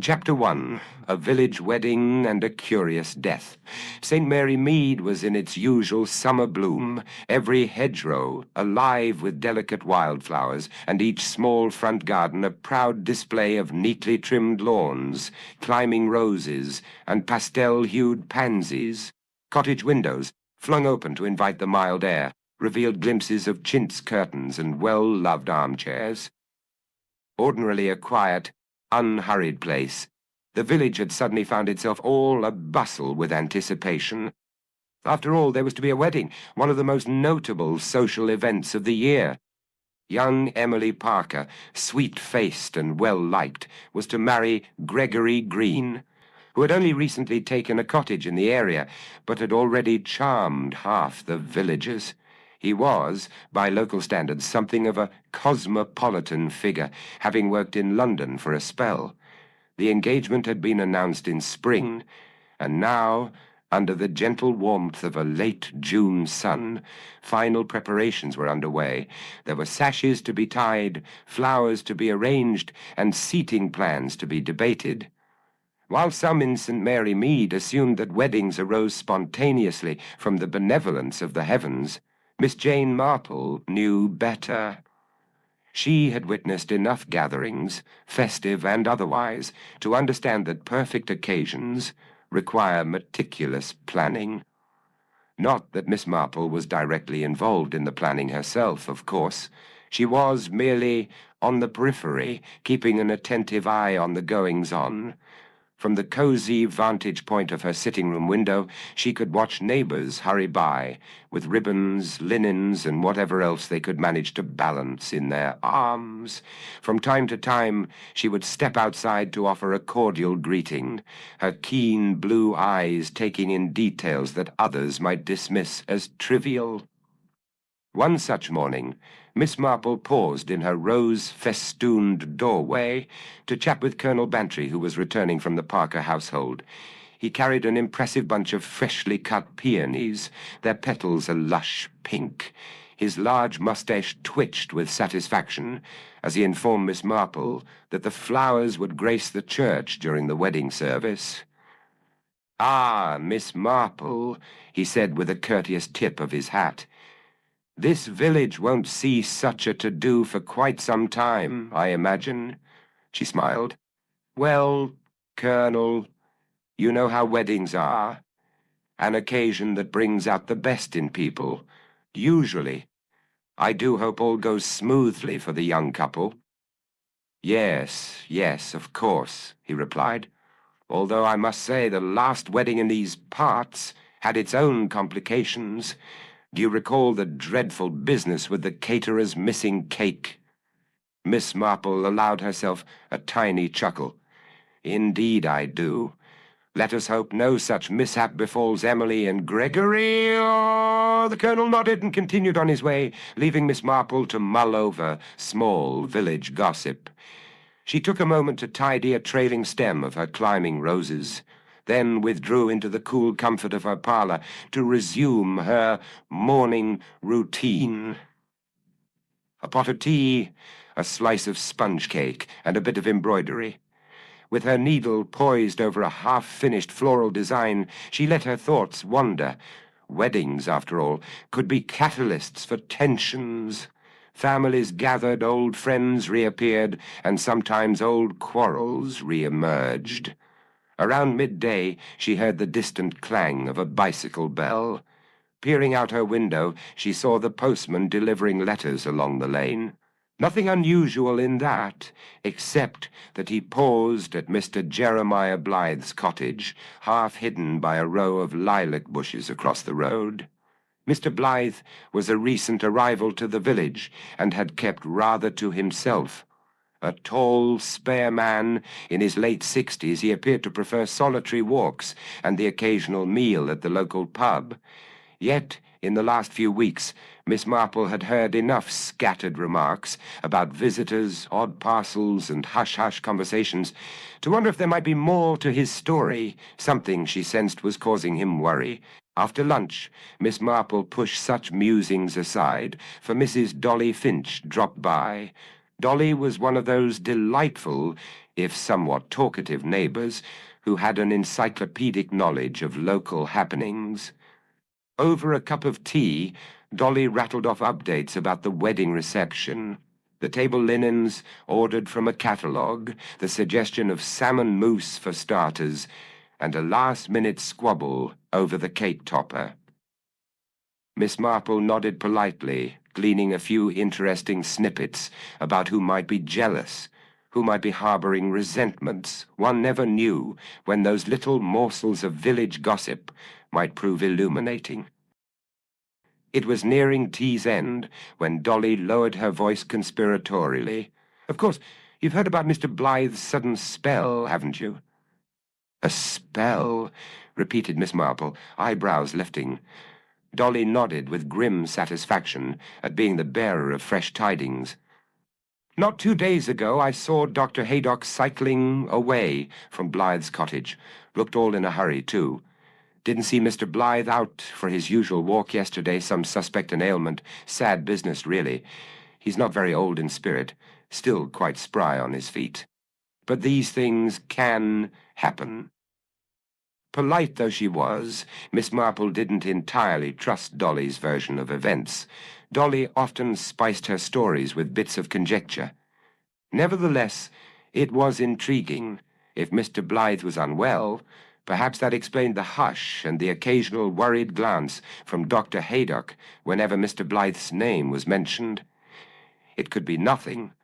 Chapter 1. A Village Wedding and a Curious Death. St. Mary Mead was in its usual summer bloom, every hedgerow alive with delicate wildflowers, and each small front garden a proud display of neatly trimmed lawns, climbing roses, and pastel-hued pansies. Cottage windows, flung open to invite the mild air, revealed glimpses of chintz curtains and well-loved armchairs. Ordinarily a quiet, unhurried place, the village had suddenly found itself all a-bustle with anticipation. After all, there was to be a wedding, one of the most notable social events of the year. Young Emily Parker, sweet-faced and well-liked, was to marry Gregory Green, who had only recently taken a cottage in the area, but had already charmed half the villagers. He was, by local standards, something of a cosmopolitan figure, having worked in London for a spell. The engagement had been announced in spring, and now, under the gentle warmth of a late June sun, final preparations were underway. There were sashes to be tied, flowers to be arranged, and seating plans to be debated. While some in St. Mary Mead assumed that weddings arose spontaneously from the benevolence of the heavens, Miss Jane Marple knew better. She had witnessed enough gatherings, festive and otherwise, to understand that perfect occasions require meticulous planning. Not that Miss Marple was directly involved in the planning herself, of course. She was merely on the periphery, keeping an attentive eye on the goings-on. From the cozy vantage point of her sitting-room window, she could watch neighbors hurry by, with ribbons, linens, and whatever else they could manage to balance in their arms. From time to time, she would step outside to offer a cordial greeting, her keen blue eyes taking in details that others might dismiss as trivial. One such morning, Miss Marple paused in her rose-festooned doorway to chat with Colonel Bantry, who was returning from the Parker household. He carried an impressive bunch of freshly cut peonies, their petals a lush pink. His large mustache twitched with satisfaction as he informed Miss Marple that the flowers would grace the church during the wedding service. "Ah, Miss Marple," he said with a courteous tip of his hat. "This village won't see such a to-do for quite some time, I imagine." She smiled. "Well, Colonel, you know how weddings are. An occasion that brings out the best in people, usually. I do hope all goes smoothly for the young couple." Yes, of course," he replied. "Although I must say the last wedding in these parts had its own complications. Do you recall the dreadful business with the caterer's missing cake?" Miss Marple allowed herself a tiny chuckle. "Indeed I do. Let us hope no such mishap befalls Emily and Gregory." The Colonel nodded and continued on his way, leaving Miss Marple to mull over small village gossip. She took a moment to tidy a trailing stem of her climbing roses, then withdrew into the cool comfort of her parlour to resume her morning routine. A pot of tea, a slice of sponge cake, and a bit of embroidery. With her needle poised over a half-finished floral design, she let her thoughts wander. Weddings, after all, could be catalysts for tensions. Families gathered, old friends reappeared, and sometimes old quarrels re-emerged. Around midday, she heard the distant clang of a bicycle bell. Peering out her window, she saw the postman delivering letters along the lane. Nothing unusual in that, except that he paused at Mr. Jeremiah Blythe's cottage, half hidden by a row of lilac bushes across the road. Mr. Blythe was a recent arrival to the village, and had kept rather to himself. A tall, spare man, in his late 60s, he appeared to prefer solitary walks and the occasional meal at the local pub. Yet, in the last few weeks, Miss Marple had heard enough scattered remarks about visitors, odd parcels, and hush-hush conversations to wonder if there might be more to his story, something she sensed was causing him worry. After lunch, Miss Marple pushed such musings aside, for Mrs. Dolly Finch dropped by. Dolly was one of those delightful, if somewhat talkative neighbors who had an encyclopedic knowledge of local happenings. Over a cup of tea, Dolly rattled off updates about the wedding reception, the table linens ordered from a catalogue, the suggestion of salmon mousse for starters, and a last-minute squabble over the cake topper. Miss Marple nodded politely, gleaning a few interesting snippets about who might be jealous, who might be harboring resentments. One never knew when those little morsels of village gossip might prove illuminating. It was nearing tea's end when Dolly lowered her voice conspiratorially. "Of course, you've heard about Mr. Blythe's sudden spell, haven't you?" "A spell?" repeated Miss Marple, eyebrows lifting. Dolly nodded with grim satisfaction at being the bearer of fresh tidings. "Not 2 days ago I saw Dr. Haydock cycling away from Blythe's cottage. Looked all in a hurry, too. Didn't see Mr. Blythe out for his usual walk yesterday, some suspect an ailment. Sad business, really. He's not very old in spirit, still quite spry on his feet. But these things can happen." Polite though she was, Miss Marple didn't entirely trust Dolly's version of events. Dolly often spiced her stories with bits of conjecture. Nevertheless, it was intriguing. If Mr. Blythe was unwell, perhaps that explained the hush and the occasional worried glance from Dr. Haydock whenever Mr. Blythe's name was mentioned. It could be nothing,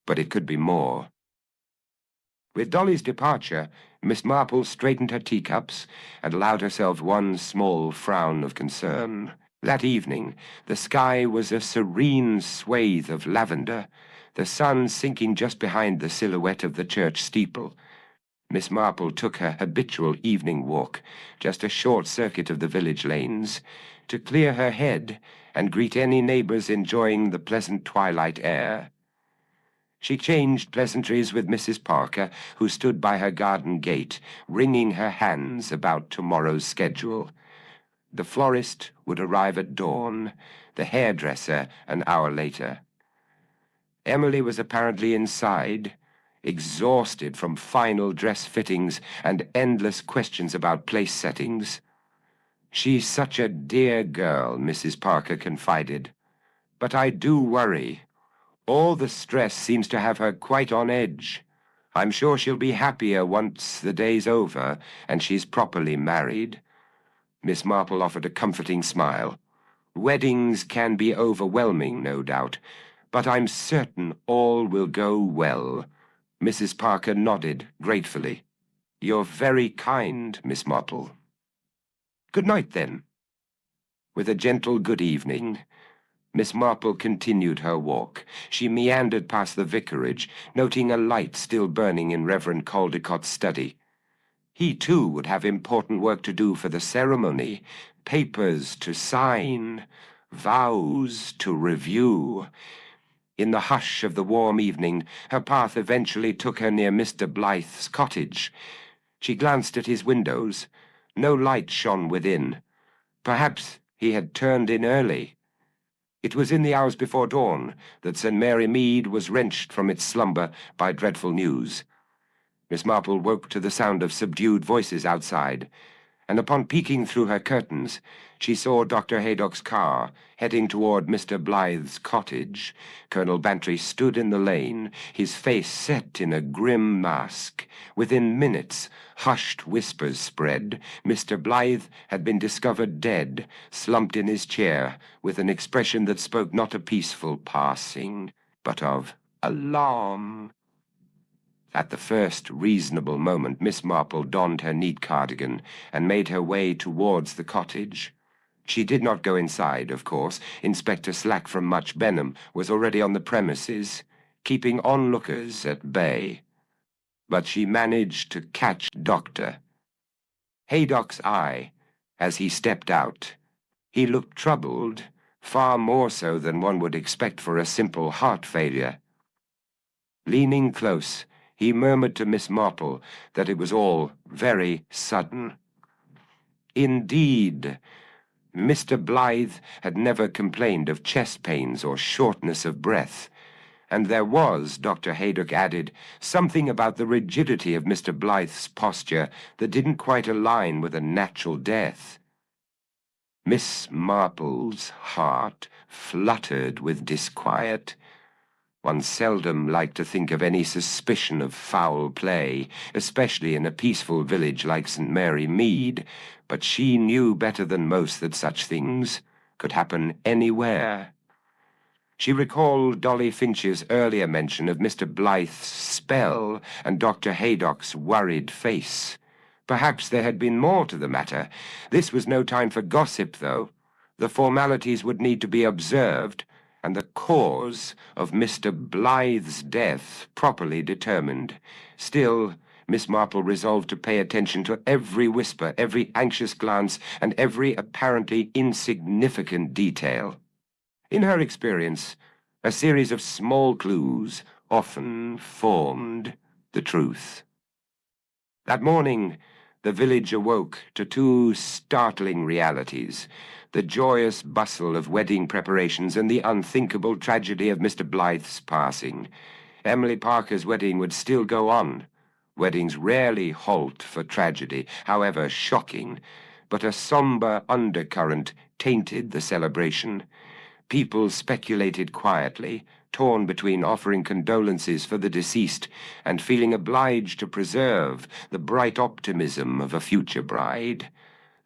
but it could be more. With Dolly's departure, Miss Marple straightened her teacups and allowed herself one small frown of concern. That evening, the sky was a serene swathe of lavender, the sun sinking just behind the silhouette of the church steeple. Miss Marple took her habitual evening walk, just a short circuit of the village lanes, to clear her head and greet any neighbors enjoying the pleasant twilight air. She changed pleasantries with Mrs. Parker, who stood by her garden gate, wringing her hands about tomorrow's schedule. The florist would arrive at dawn, the hairdresser an hour later. Emily was apparently inside, exhausted from final dress fittings and endless questions about place settings. "She's such a dear girl," Mrs. Parker confided. "But I do worry. All the stress seems to have her quite on edge. I'm sure she'll be happier once the day's over and she's properly married." Miss Marple offered a comforting smile. "Weddings can be overwhelming, no doubt, but I'm certain all will go well." Mrs. Parker nodded gratefully. "You're very kind, Miss Marple." "Good night, then." With a gentle good evening, Miss Marple continued her walk. She meandered past the vicarage, noting a light still burning in Reverend Caldecott's study. He, too, would have important work to do for the ceremony, papers to sign, vows to review. In the hush of the warm evening, her path eventually took her near Mr. Blythe's cottage. She glanced at his windows. No light shone within. Perhaps he had turned in early. It was in the hours before dawn that St. Mary Mead was wrenched from its slumber by dreadful news. Miss Marple woke to the sound of subdued voices outside, and upon peeking through her curtains, she saw Dr. Haydock's car heading toward Mr. Blythe's cottage. Colonel Bantry stood in the lane, his face set in a grim mask. Within minutes, hushed whispers spread. Mr. Blythe had been discovered dead, slumped in his chair, with an expression that spoke not of peaceful passing, but of alarm. At the first reasonable moment, Miss Marple donned her neat cardigan and made her way towards the cottage. She did not go inside, of course. Inspector Slack from Much Benham was already on the premises, keeping onlookers at bay. But she managed to catch Dr. Haydock's eye as he stepped out. He looked troubled, far more so than one would expect for a simple heart failure. Leaning close, he murmured to Miss Marple that it was all very sudden. Indeed, Mr. Blythe had never complained of chest pains or shortness of breath, And there was, Dr. Haydock added, something about the rigidity of Mr. Blythe's posture that didn't quite align with a natural death. Miss Marple's heart fluttered with disquiet. One seldom liked to think of any suspicion of foul play, especially in a peaceful village like St. Mary Mead, but she knew better than most that such things could happen anywhere. She recalled Dolly Finch's earlier mention of Mr. Blythe's spell and Dr. Haydock's worried face. Perhaps there had been more to the matter. This was no time for gossip, though. The formalities would need to be observed, and the cause of Mr. Blythe's death properly determined. Still, Miss Marple resolved to pay attention to every whisper, every anxious glance, and every apparently insignificant detail. In her experience, a series of small clues often formed the truth. That morning, the village awoke to two startling realities: the joyous bustle of wedding preparations and the unthinkable tragedy of Mr. Blythe's passing. Emily Parker's wedding would still go on. Weddings rarely halt for tragedy, however shocking, but a somber undercurrent tainted the celebration. People speculated quietly, torn between offering condolences for the deceased and feeling obliged to preserve the bright optimism of a future bride.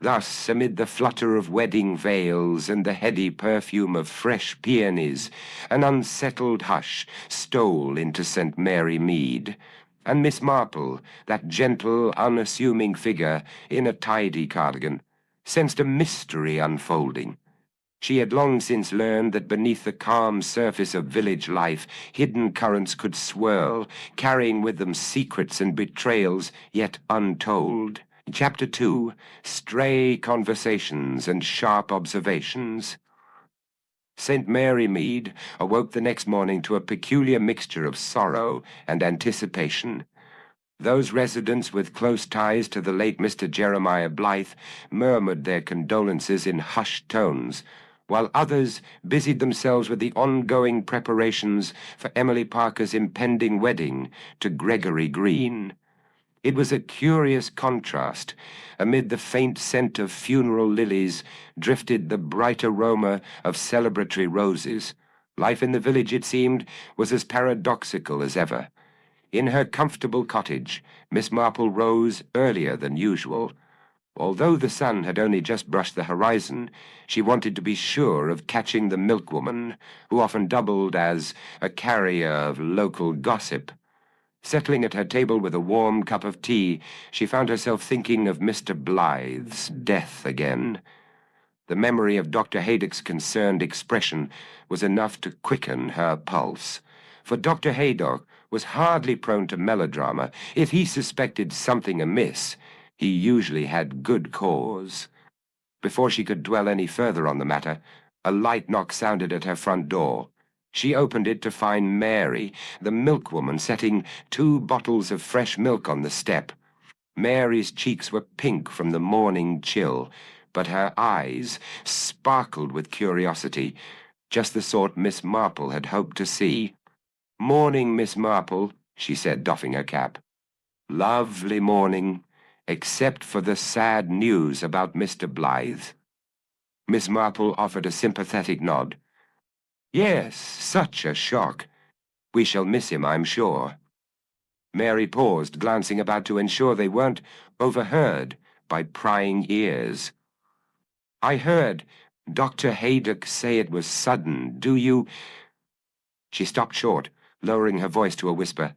Thus, amid the flutter of wedding veils and the heady perfume of fresh peonies, an unsettled hush stole into St. Mary Mead, and Miss Marple, that gentle, unassuming figure in a tidy cardigan, sensed a mystery unfolding. She had long since learned that beneath the calm surface of village life, hidden currents could swirl, carrying with them secrets and betrayals yet untold. Chapter 2, Stray Conversations and Sharp Observations. St. Mary Mead awoke the next morning to a peculiar mixture of sorrow and anticipation. Those residents with close ties to the late Mr. Jeremiah Blythe murmured their condolences in hushed tones, while others busied themselves with the ongoing preparations for Emily Parker's impending wedding to Gregory Green. It was a curious contrast. Amid the faint scent of funeral lilies drifted the bright aroma of celebratory roses. Life in the village, it seemed, was as paradoxical as ever. In her comfortable cottage, Miss Marple rose earlier than usual. Although the sun had only just brushed the horizon, she wanted to be sure of catching the milkwoman, who often doubled as a carrier of local gossip. Settling at her table with a warm cup of tea, she found herself thinking of Mr. Blythe's death again. The memory of Dr. Haydock's concerned expression was enough to quicken her pulse. For Dr. Haydock was hardly prone to melodrama. If he suspected something amiss, he usually had good cause. Before she could dwell any further on the matter, a light knock sounded at her front door. She opened it to find Mary, the milkwoman, setting 2 bottles of fresh milk on the step. Mary's cheeks were pink from the morning chill, but her eyes sparkled with curiosity, just the sort Miss Marple had hoped to see. "Morning, Miss Marple," she said, doffing her cap. "Lovely morning, except for the sad news about Mr. Blythe." Miss Marple offered a sympathetic nod. "Yes, such a shock. We shall miss him, I'm sure." Mary paused, glancing about to ensure they weren't overheard by prying ears. "I heard Dr. Haydock say it was sudden. Do you—" She stopped short, lowering her voice to a whisper.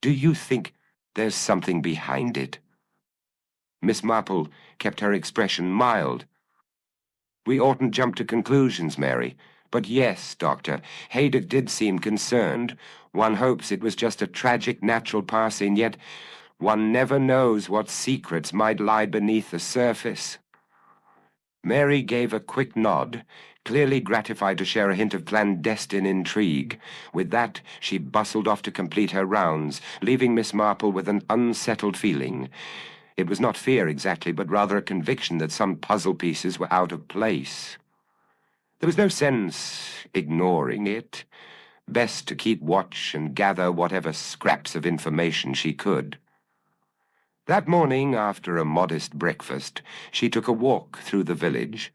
"Do you think there's something behind it?" Miss Marple kept her expression mild. "We oughtn't jump to conclusions, Mary. But yes, Doctor, Haydock did seem concerned. One hopes it was just a tragic natural passing, yet one never knows what secrets might lie beneath the surface." Mary gave a quick nod, clearly gratified to share a hint of clandestine intrigue. With that, she bustled off to complete her rounds, leaving Miss Marple with an unsettled feeling. It was not fear exactly, but rather a conviction that some puzzle pieces were out of place. There was no sense ignoring it. Best to keep watch and gather whatever scraps of information she could. That morning, after a modest breakfast, she took a walk through the village.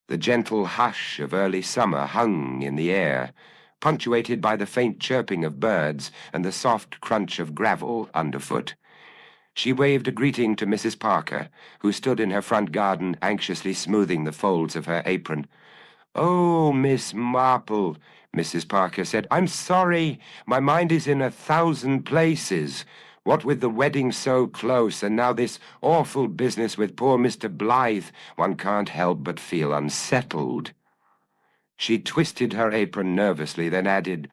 The gentle hush of early summer hung in the air, punctuated by the faint chirping of birds and the soft crunch of gravel underfoot. She waved a greeting to Mrs. Parker, who stood in her front garden anxiously smoothing the folds of her apron. "Oh, Miss Marple," Mrs. Parker said, "I'm sorry. My mind is in 1,000 places. What with the wedding so close, and now this awful business with poor Mr. Blythe, one can't help but feel unsettled." She twisted her apron nervously, then added,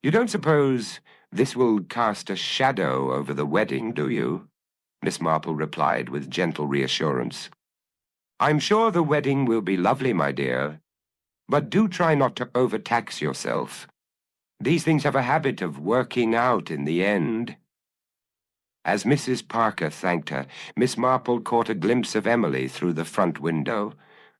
"You don't suppose this will cast a shadow over the wedding, do you?" Miss Marple replied with gentle reassurance. "I'm sure the wedding will be lovely, my dear. But do try not to overtax yourself. These things have a habit of working out in the end." As Mrs. Parker thanked her, Miss Marple caught a glimpse of Emily through the front window.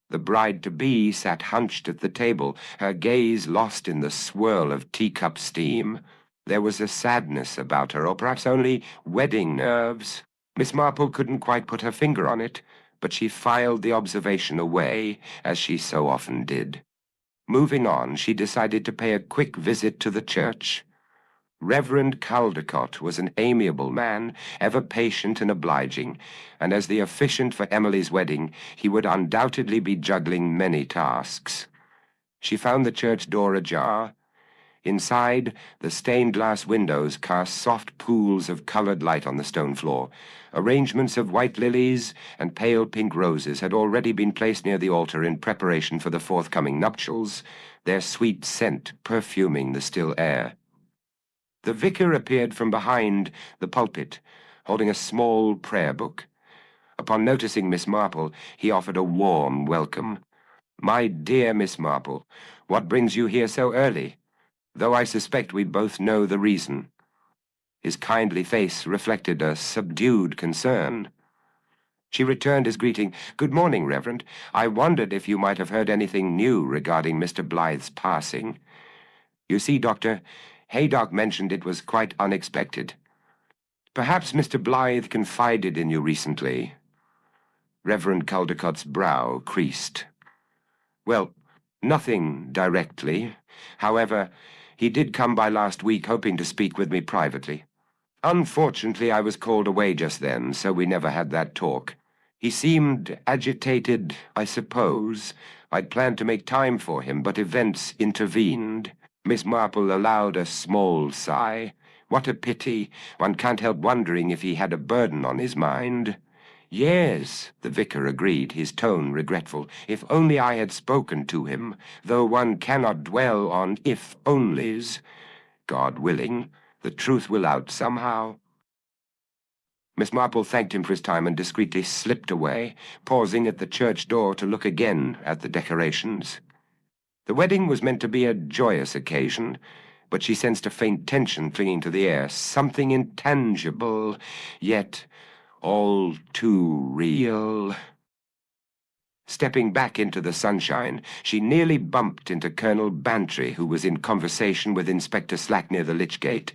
The bride-to-be sat hunched at the table, her gaze lost in the swirl of teacup steam. There was a sadness about her, or perhaps only wedding nerves. Miss Marple couldn't quite put her finger on it, but she filed the observation away, as she so often did. Moving on, she decided to pay a quick visit to the church. Reverend Caldecott was an amiable man, ever patient and obliging, and as the officiant for Emily's wedding, he would undoubtedly be juggling many tasks. She found the church door ajar. Inside, the stained glass windows cast soft pools of colored light on the stone floor. Arrangements of white lilies and pale pink roses had already been placed near the altar in preparation for the forthcoming nuptials, their sweet scent perfuming the still air. The vicar appeared from behind the pulpit, holding a small prayer book. Upon noticing Miss Marple, he offered a warm welcome. "My dear Miss Marple, what brings you here so early? Though I suspect we both know the reason." His kindly face reflected a subdued concern. She returned his greeting. "Good morning, Reverend. I wondered if you might have heard anything new regarding Mr. Blythe's passing. You see, Doctor, Haydock mentioned it was quite unexpected. Perhaps Mr. Blythe confided in you recently." Reverend Caldecott's brow creased. "Well, nothing directly. However, he did come by last week hoping to speak with me privately. Unfortunately, I was called away just then, so we never had that talk. He seemed agitated, I suppose. I'd planned to make time for him, but events intervened." Miss Marple allowed a small sigh. What a pity. One can't help wondering if he had a burden on his mind. "Yes," the vicar agreed, his tone regretful. "If only I had spoken to him, though one cannot dwell on if-onlys. God willing, the truth will out somehow." Miss Marple thanked him for his time and discreetly slipped away, pausing at the church door to look again at the decorations. The wedding was meant to be a joyous occasion, but she sensed a faint tension clinging to the air, something intangible, yet all too real. Stepping back into the sunshine, she nearly bumped into Colonel Bantry, who was in conversation with Inspector Slack near the lich gate.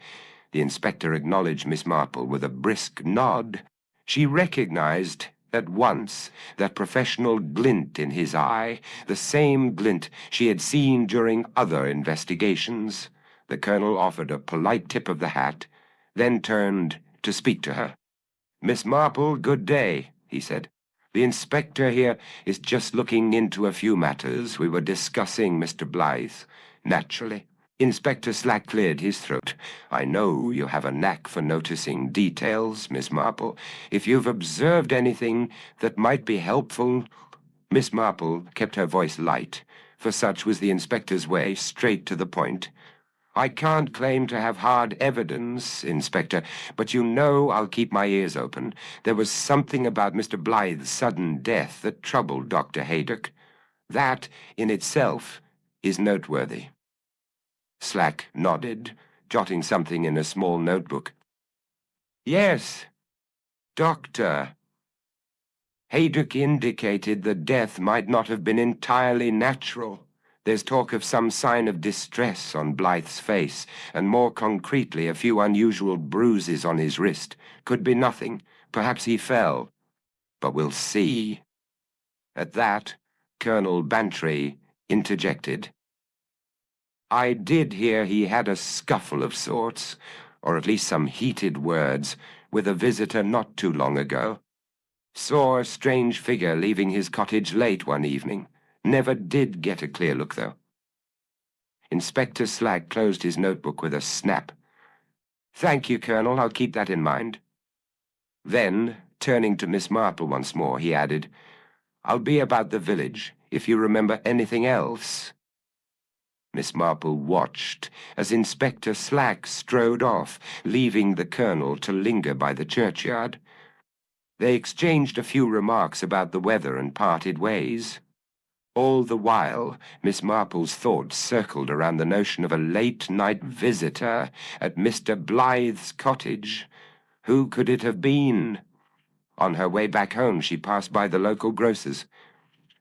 The inspector acknowledged Miss Marple with a brisk nod. She recognized at once that professional glint in his eye, the same glint she had seen during other investigations. The colonel offered a polite tip of the hat, then turned to speak to her. "Miss Marple, good day," he said. "The inspector here is just looking into a few matters. We were discussing Mr. Blythe, naturally." Inspector Slack cleared his throat. "I know you have a knack for noticing details, Miss Marple. If you've observed anything that might be helpful—" Miss Marple kept her voice light, for such was the inspector's way, straight to the point. "I can't claim to have hard evidence, Inspector, but you know I'll keep my ears open. There was something about Mr. Blythe's sudden death that troubled Dr. Haydock. That, in itself, is noteworthy." Slack nodded, jotting something in a small notebook. "Yes, Doctor. Haydock indicated the death might not have been entirely natural. There's talk of some sign of distress on Blythe's face, and more concretely a few unusual bruises on his wrist. Could be nothing. Perhaps he fell. But we'll see. At that, Colonel Bantry interjected. I did hear he had a scuffle of sorts, or at least some heated words, with a visitor not too long ago. Saw a strange figure leaving his cottage late one evening. Never did get a clear look, though. Inspector Slack closed his notebook with a snap. Thank you, Colonel. I'll keep that in mind. Then, turning to Miss Marple once more, he added, I'll be about the village, if you remember anything else. Miss Marple watched as Inspector Slack strode off, leaving the Colonel to linger by the churchyard. They exchanged a few remarks about the weather and parted ways. All the while, Miss Marple's thoughts circled around the notion of a late-night visitor at Mr. Blythe's cottage. Who could it have been? On her way back home, she passed by the local grocer's.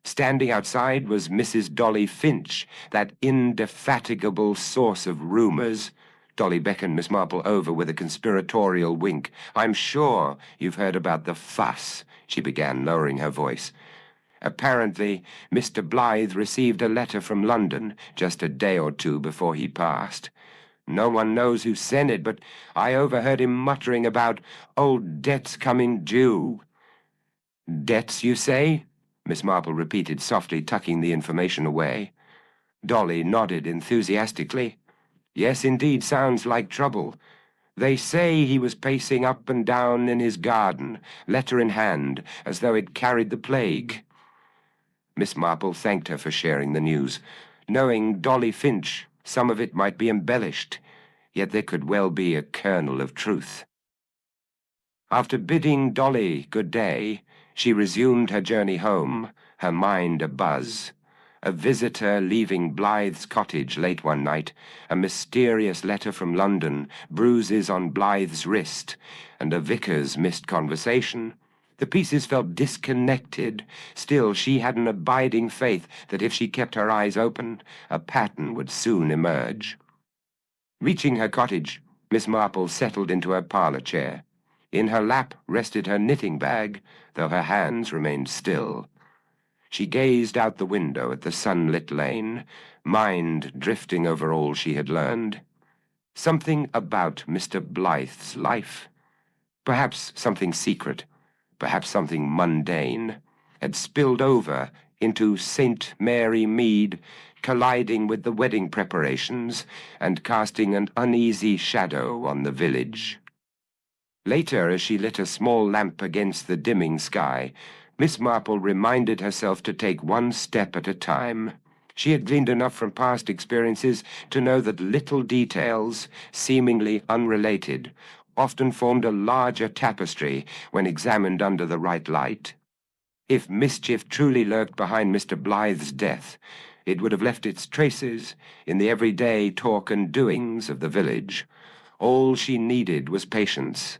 Standing outside was Mrs. Dolly Finch, that indefatigable source of rumours. Dolly beckoned Miss Marple over with a conspiratorial wink. I'm sure you've heard about the fuss, she began, lowering her voice. Apparently, Mr. Blythe received a letter from London just a day or two before he passed. No one knows who sent it, but I overheard him muttering about old debts coming due. Debts, you say? Miss Marple repeated softly, tucking the information away. Dolly nodded enthusiastically. Yes, indeed, sounds like trouble. They say he was pacing up and down in his garden, letter in hand, as though it carried the plague. Miss Marple thanked her for sharing the news. Knowing Dolly Finch, some of it might be embellished, yet there could well be a kernel of truth. After bidding Dolly good day, she resumed her journey home, her mind abuzz. A visitor leaving Blythe's cottage late one night, a mysterious letter from London, bruises on Blythe's wrist, and a vicar's missed conversation. The pieces felt disconnected. Still, she had an abiding faith that if she kept her eyes open, a pattern would soon emerge. Reaching her cottage, Miss Marple settled into her parlour chair. In her lap rested her knitting bag, though her hands remained still. She gazed out the window at the sunlit lane, mind drifting over all she had learned. Something about Mr. Blythe's life, perhaps something secret, perhaps something mundane, had spilled over into St. Mary Mead, colliding with the wedding preparations and casting an uneasy shadow on the village. Later, as she lit a small lamp against the dimming sky, Miss Marple reminded herself to take one step at a time. She had gleaned enough from past experiences to know that little details, seemingly unrelated, often formed a larger tapestry when examined under the right light. If mischief truly lurked behind Mr. Blythe's death, it would have left its traces in the everyday talk and doings of the village. All she needed was patience,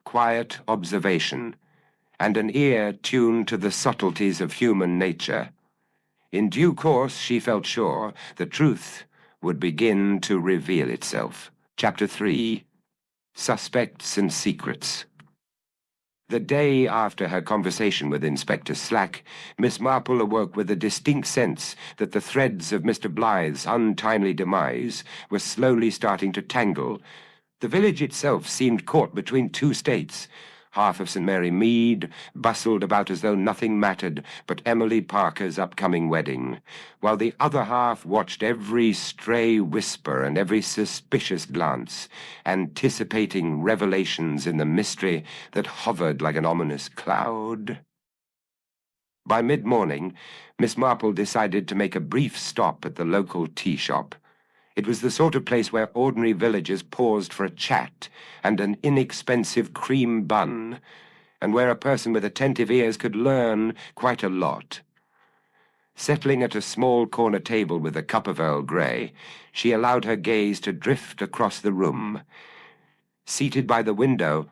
quiet observation, and an ear tuned to the subtleties of human nature. In due course, she felt sure, the truth would begin to reveal itself. Chapter 3. Suspects and Secrets. The day after her conversation with Inspector Slack, Miss Marple awoke with a distinct sense that the threads of Mr. Blythe's untimely demise were slowly starting to tangle. The village itself seemed caught between two states. Half of St. Mary Mead bustled about as though nothing mattered but Emily Parker's upcoming wedding, while the other half watched every stray whisper and every suspicious glance, anticipating revelations in the mystery that hovered like an ominous cloud. By mid-morning, Miss Marple decided to make a brief stop at the local tea shop. It was the sort of place where ordinary villagers paused for a chat and an inexpensive cream bun, and where a person with attentive ears could learn quite a lot. Settling at a small corner table with a cup of Earl Grey, she allowed her gaze to drift across the room. Seated by the window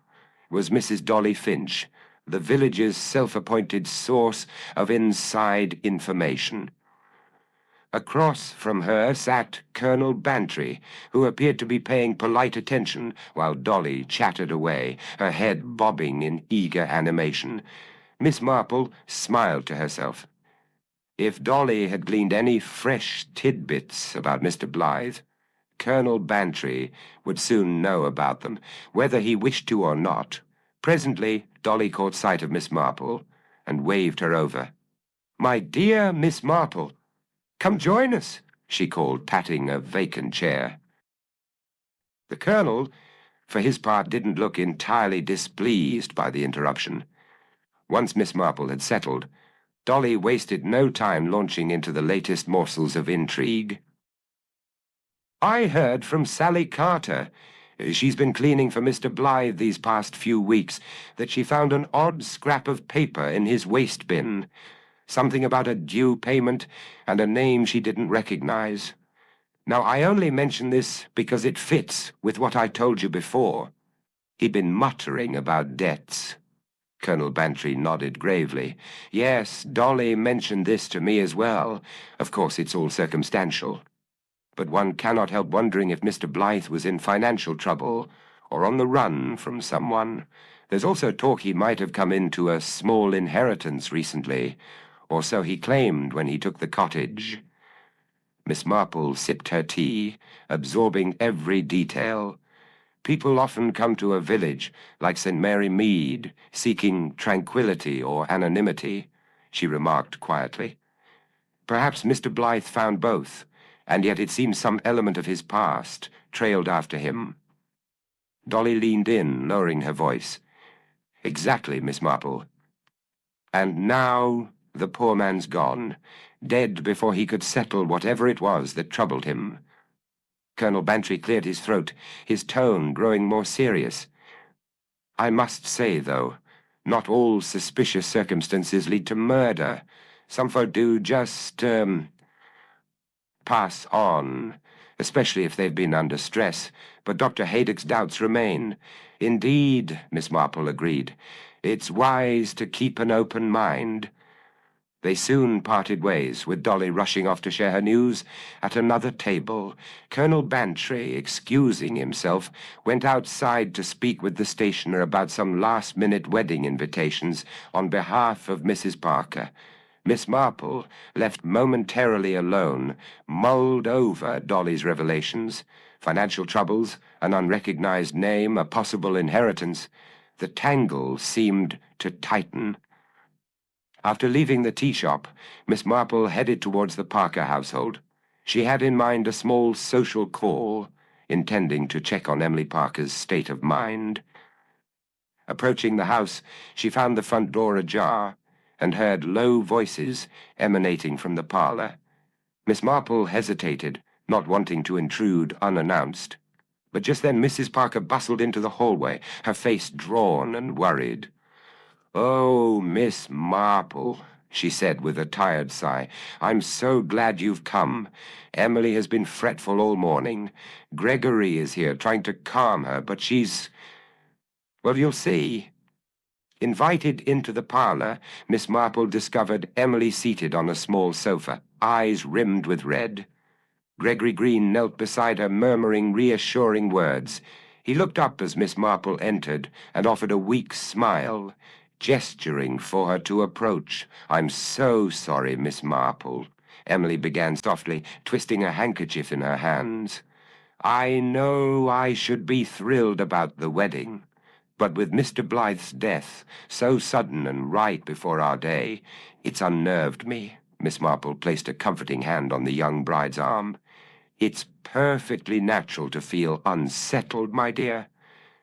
was Mrs. Dolly Finch, the village's self-appointed source of inside information. Across from her sat Colonel Bantry, who appeared to be paying polite attention while Dolly chattered away, her head bobbing in eager animation. Miss Marple smiled to herself. If Dolly had gleaned any fresh tidbits about Mr. Blythe, Colonel Bantry would soon know about them, whether he wished to or not. Presently, Dolly caught sight of Miss Marple and waved her over. "My dear Miss Marple, come join us," she called, patting a vacant chair. The Colonel, for his part, didn't look entirely displeased by the interruption. Once Miss Marple had settled, Dolly wasted no time launching into the latest morsels of intrigue. "I heard from Sally Carter. She's been cleaning for Mr. Blythe these past few weeks, that she found an odd scrap of paper in his waste bin. Something about a due payment and a name she didn't recognize. Now, I only mention this because it fits with what I told you before." He'd been muttering about debts. Colonel Bantry nodded gravely. "Yes, Dolly mentioned this to me as well. Of course, it's all circumstantial. But one cannot help wondering if Mr. Blythe was in financial trouble or on the run from someone. There's also talk he might have come into a small inheritance recently, or so he claimed when he took the cottage." Miss Marple sipped her tea, absorbing every detail. People often come to a village like St. Mary Mead, seeking tranquility or anonymity, she remarked quietly. Perhaps Mr. Blythe found both, and yet it seems some element of his past trailed after him. Dolly leaned in, lowering her voice. "Exactly, Miss Marple. And now the poor man's gone, dead before he could settle whatever it was that troubled him." Colonel Bantry cleared his throat, his tone growing more serious. "I must say, though, not all suspicious circumstances lead to murder. Some folk do just, pass on, especially if they've been under stress, but Dr. Haydock's doubts remain." "Indeed," Miss Marple agreed. "It's wise to keep an open mind." They soon parted ways, with Dolly rushing off to share her news. At another table, Colonel Bantry, excusing himself, went outside to speak with the stationer about some last-minute wedding invitations on behalf of Mrs. Parker. Miss Marple, left momentarily alone, mulled over Dolly's revelations. Financial troubles, an unrecognized name, a possible inheritance. The tangle seemed to tighten. After leaving the tea shop, Miss Marple headed towards the Parker household. She had in mind a small social call, intending to check on Emily Parker's state of mind. Approaching the house, she found the front door ajar and heard low voices emanating from the parlor. Miss Marple hesitated, not wanting to intrude unannounced. But just then Mrs. Parker bustled into the hallway, her face drawn and worried. "Oh, Miss Marple," she said with a tired sigh, "I'm so glad you've come. Emily has been fretful all morning. Gregory is here trying to calm her, but well, you'll see." Invited into the parlor, Miss Marple discovered Emily seated on a small sofa, eyes rimmed with red. Gregory Green knelt beside her, murmuring reassuring words. He looked up as Miss Marple entered and offered a weak smile, gesturing for her to approach. "I'm so sorry, Miss Marple," Emily began softly, twisting a handkerchief in her hands. "I know I should be thrilled about the wedding, but with Mr. Blythe's death, so sudden and right before our day, it's unnerved me." Miss Marple placed a comforting hand on the young bride's arm. "It's perfectly natural to feel unsettled, my dear,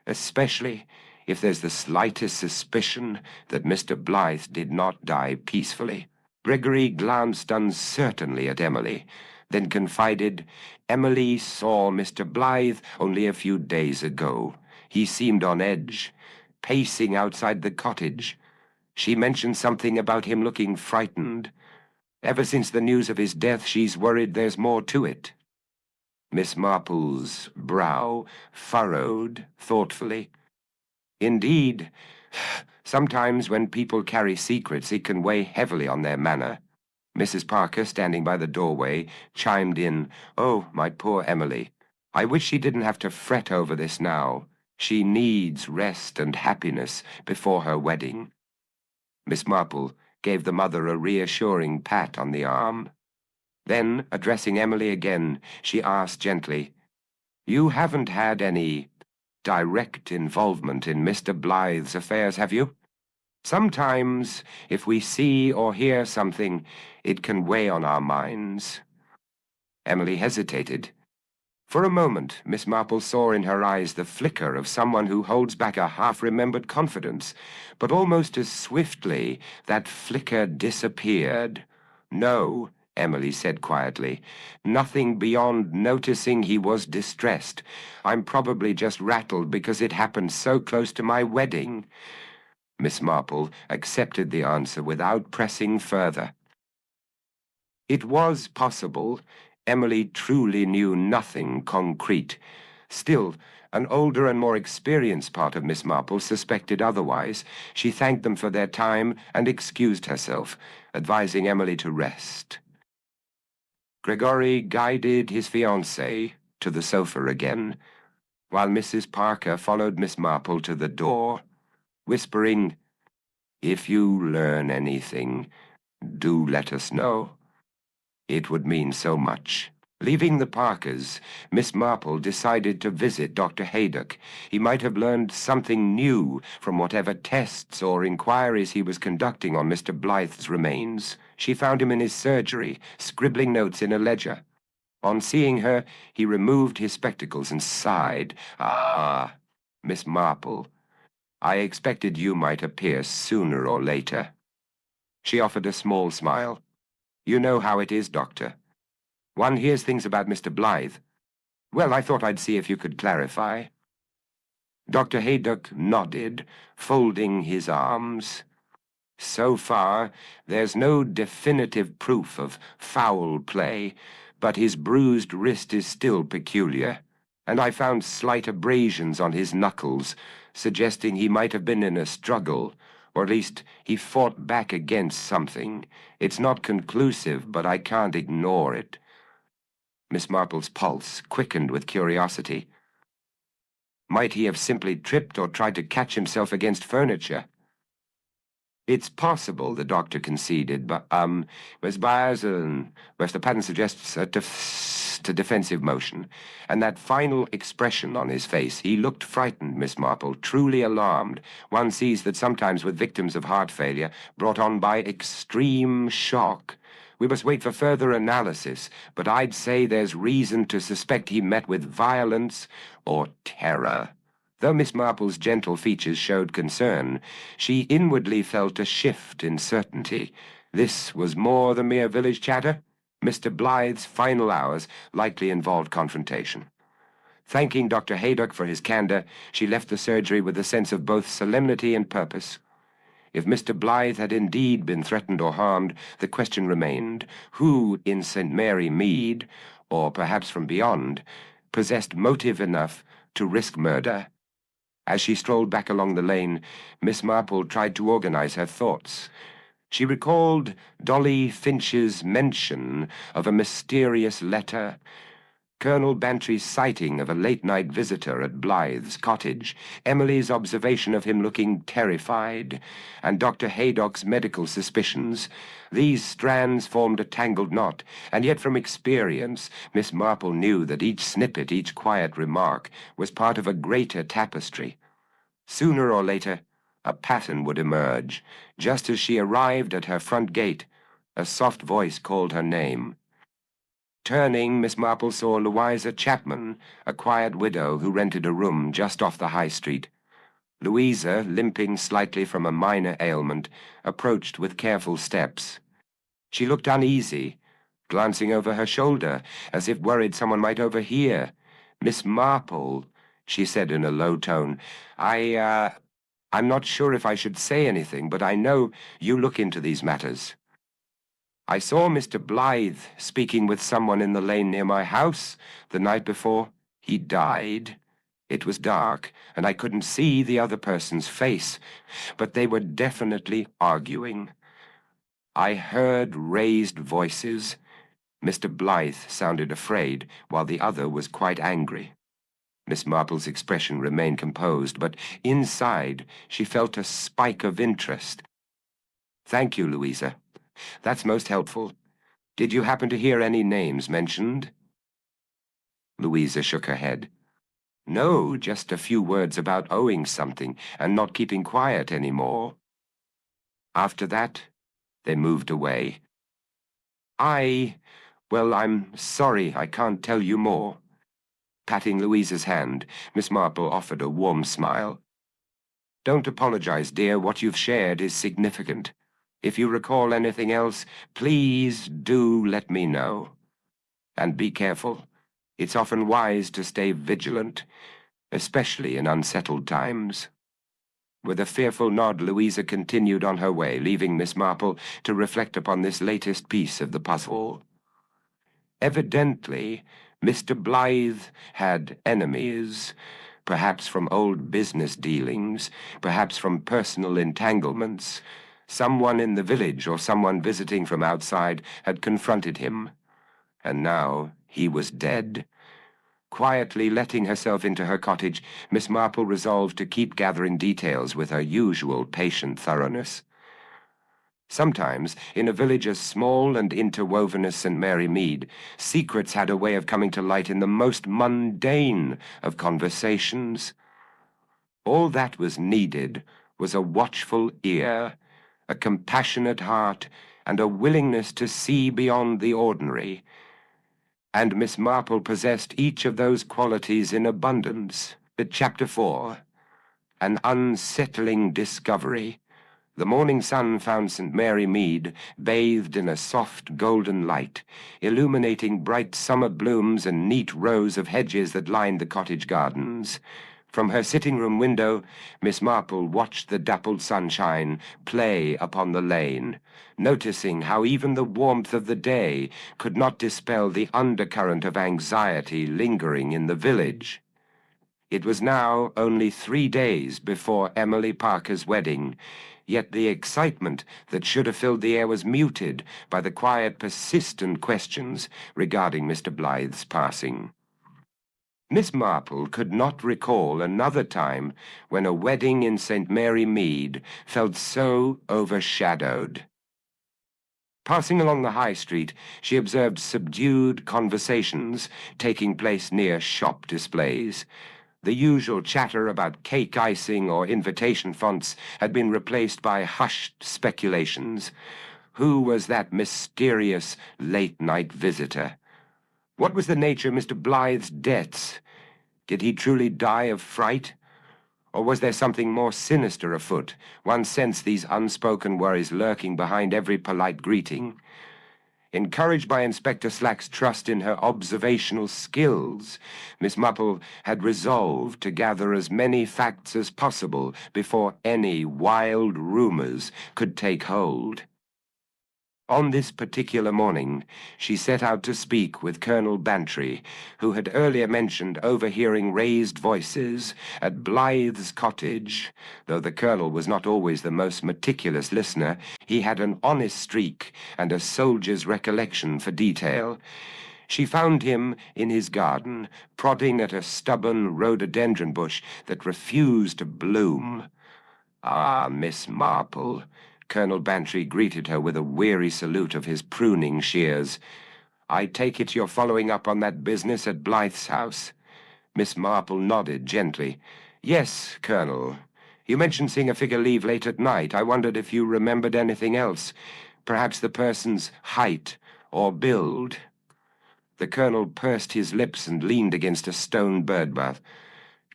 especially if there's the slightest suspicion that Mr. Blythe did not die peacefully." Gregory glanced uncertainly at Emily, then confided, "Emily saw Mr. Blythe only a few days ago. He seemed on edge, pacing outside the cottage. She mentioned something about him looking frightened. Ever since the news of his death, she's worried there's more to it." Miss Marple's brow furrowed thoughtfully. "Indeed, sometimes when people carry secrets, it can weigh heavily on their manner. Mrs. Parker, standing by the doorway, chimed in, "Oh, my poor Emily. I wish she didn't have to fret over this now. She needs rest and happiness before her wedding." Miss Marple gave the mother a reassuring pat on the arm. Then, addressing Emily again, she asked gently, "You haven't had any direct involvement in Mr. Blythe's affairs, have you? Sometimes, if we see or hear something, it can weigh on our minds." Emily hesitated. For a moment, Miss Marple saw in her eyes the flicker of someone who holds back a half-remembered confidence, but almost as swiftly that flicker disappeared. "No," Emily said quietly, "nothing beyond noticing he was distressed. I'm probably just rattled because it happened so close to my wedding." Miss Marple accepted the answer without pressing further. It was possible. Emily truly knew nothing concrete. Still, an older and more experienced part of Miss Marple suspected otherwise. She thanked them for their time and excused herself, advising Emily to rest. Gregory guided his fiancée to the sofa again, while Mrs. Parker followed Miss Marple to the door, whispering, "If you learn anything, do let us know. It would mean so much." Leaving the Parkers, Miss Marple decided to visit Dr. Haydock. He might have learned something new from whatever tests or inquiries he was conducting on Mr. Blythe's remains. She found him in his surgery, scribbling notes in a ledger. On seeing her, he removed his spectacles and sighed. "Ah, Miss Marple, I expected you might appear sooner or later." She offered a small smile. "You know how it is, Doctor. One hears things about Mr. Blythe. Well, I thought I'd see if you could clarify." Dr. Haydock nodded, folding his arms. "So far, there's no definitive proof of foul play, but his bruised wrist is still peculiar, and I found slight abrasions on his knuckles, suggesting he might have been in a struggle, or at least he fought back against something. It's not conclusive, but I can't ignore it." Miss Marple's pulse quickened with curiosity. Might he have simply tripped or tried to catch himself against furniture? "It's possible," the doctor conceded, but, was whereas the pattern suggests a defensive motion, and that final expression on his face, he looked frightened, Miss Marple, truly alarmed. One sees that sometimes with victims of heart failure, brought on by extreme shock. We must wait for further analysis, but I'd say there's reason to suspect he met with violence or terror. Though Miss Marple's gentle features showed concern, she inwardly felt a shift in certainty. This was more than mere village chatter. Mr. Blythe's final hours likely involved confrontation. Thanking Dr. Haydock for his candor, she left the surgery with a sense of both solemnity and purpose. If Mr. Blythe had indeed been threatened or harmed, the question remained, who in St. Mary Mead, or perhaps from beyond, possessed motive enough to risk murder? As she strolled back along the lane, Miss Marple tried to organize her thoughts. She recalled Dolly Finch's mention of a mysterious letter, Colonel Bantry's sighting of a late-night visitor at Blythe's cottage, Emily's observation of him looking terrified, and Dr. Haydock's medical suspicions. These strands formed a tangled knot, and yet from experience Miss Marple knew that each snippet, each quiet remark, was part of a greater tapestry. Sooner or later, a pattern would emerge. Just as she arrived at her front gate, a soft voice called her name. Turning, Miss Marple saw Louisa Chapman, a quiet widow who rented a room just off the high street. Louisa, limping slightly from a minor ailment, approached with careful steps. She looked uneasy, glancing over her shoulder, as if worried someone might overhear. "Miss Marple," she said in a low tone, I'm not sure if I should say anything, but I know you look into these matters. I saw Mr. Blythe speaking with someone in the lane near my house the night before he died. It was dark, and I couldn't see the other person's face, but they were definitely arguing. I heard raised voices. Mr. Blythe sounded afraid, while the other was quite angry. Miss Marple's expression remained composed, but inside she felt a spike of interest. "Thank you, Louisa. That's most helpful. Did you happen to hear any names mentioned?" Louisa shook her head. "No, just a few words about owing something and not keeping quiet any more." After that, they moved away. Well, I'm sorry I can't tell you more." Patting Louisa's hand, Miss Marple offered a warm smile. "Don't apologize, dear. What you've shared is significant. If you recall anything else, please do let me know. And be careful. It's often wise to stay vigilant, especially in unsettled times." With a fearful nod, Louisa continued on her way, leaving Miss Marple to reflect upon this latest piece of the puzzle. Evidently, Mr. Blythe had enemies, perhaps from old business dealings, perhaps from personal entanglements. Someone in the village or someone visiting from outside had confronted him, and now he was dead. Quietly letting herself into her cottage, Miss Marple resolved to keep gathering details with her usual patient thoroughness. Sometimes, in a village as small and interwoven as St. Mary Mead, secrets had a way of coming to light in the most mundane of conversations. All that was needed was a watchful ear, a compassionate heart, and a willingness to see beyond the ordinary. And Miss Marple possessed each of those qualities in abundance. Chapter 4. An Unsettling Discovery. The morning sun found St. Mary Mead bathed in a soft golden light, illuminating bright summer blooms and neat rows of hedges that lined the cottage gardens. From her sitting-room window, Miss Marple watched the dappled sunshine play upon the lane, noticing how even the warmth of the day could not dispel the undercurrent of anxiety lingering in the village. It was now only 3 days before Emily Parker's wedding, yet the excitement that should have filled the air was muted by the quiet, persistent questions regarding Mr. Blythe's passing. Miss Marple could not recall another time when a wedding in St. Mary Mead felt so overshadowed. Passing along the high street, she observed subdued conversations taking place near shop displays. The usual chatter about cake icing or invitation fonts had been replaced by hushed speculations. Who was that mysterious late-night visitor? What was the nature of Mr. Blythe's debts? Did he truly die of fright? Or was there something more sinister afoot? One sensed these unspoken worries lurking behind every polite greeting. Encouraged by Inspector Slack's trust in her observational skills, Miss Marple had resolved to gather as many facts as possible before any wild rumors could take hold. On this particular morning, she set out to speak with Colonel Bantry, who had earlier mentioned overhearing raised voices at Blythe's cottage. Though the colonel was not always the most meticulous listener, he had an honest streak and a soldier's recollection for detail. She found him in his garden, prodding at a stubborn rhododendron bush that refused to bloom. "Ah, Miss Marple," Colonel Bantry greeted her with a weary salute of his pruning shears. "I take it you're following up on that business at Blythe's house?" Miss Marple nodded gently. "Yes, Colonel. You mentioned seeing a figure leave late at night. I wondered if you remembered anything else. Perhaps the person's height or build." The colonel pursed his lips and leaned against a stone birdbath.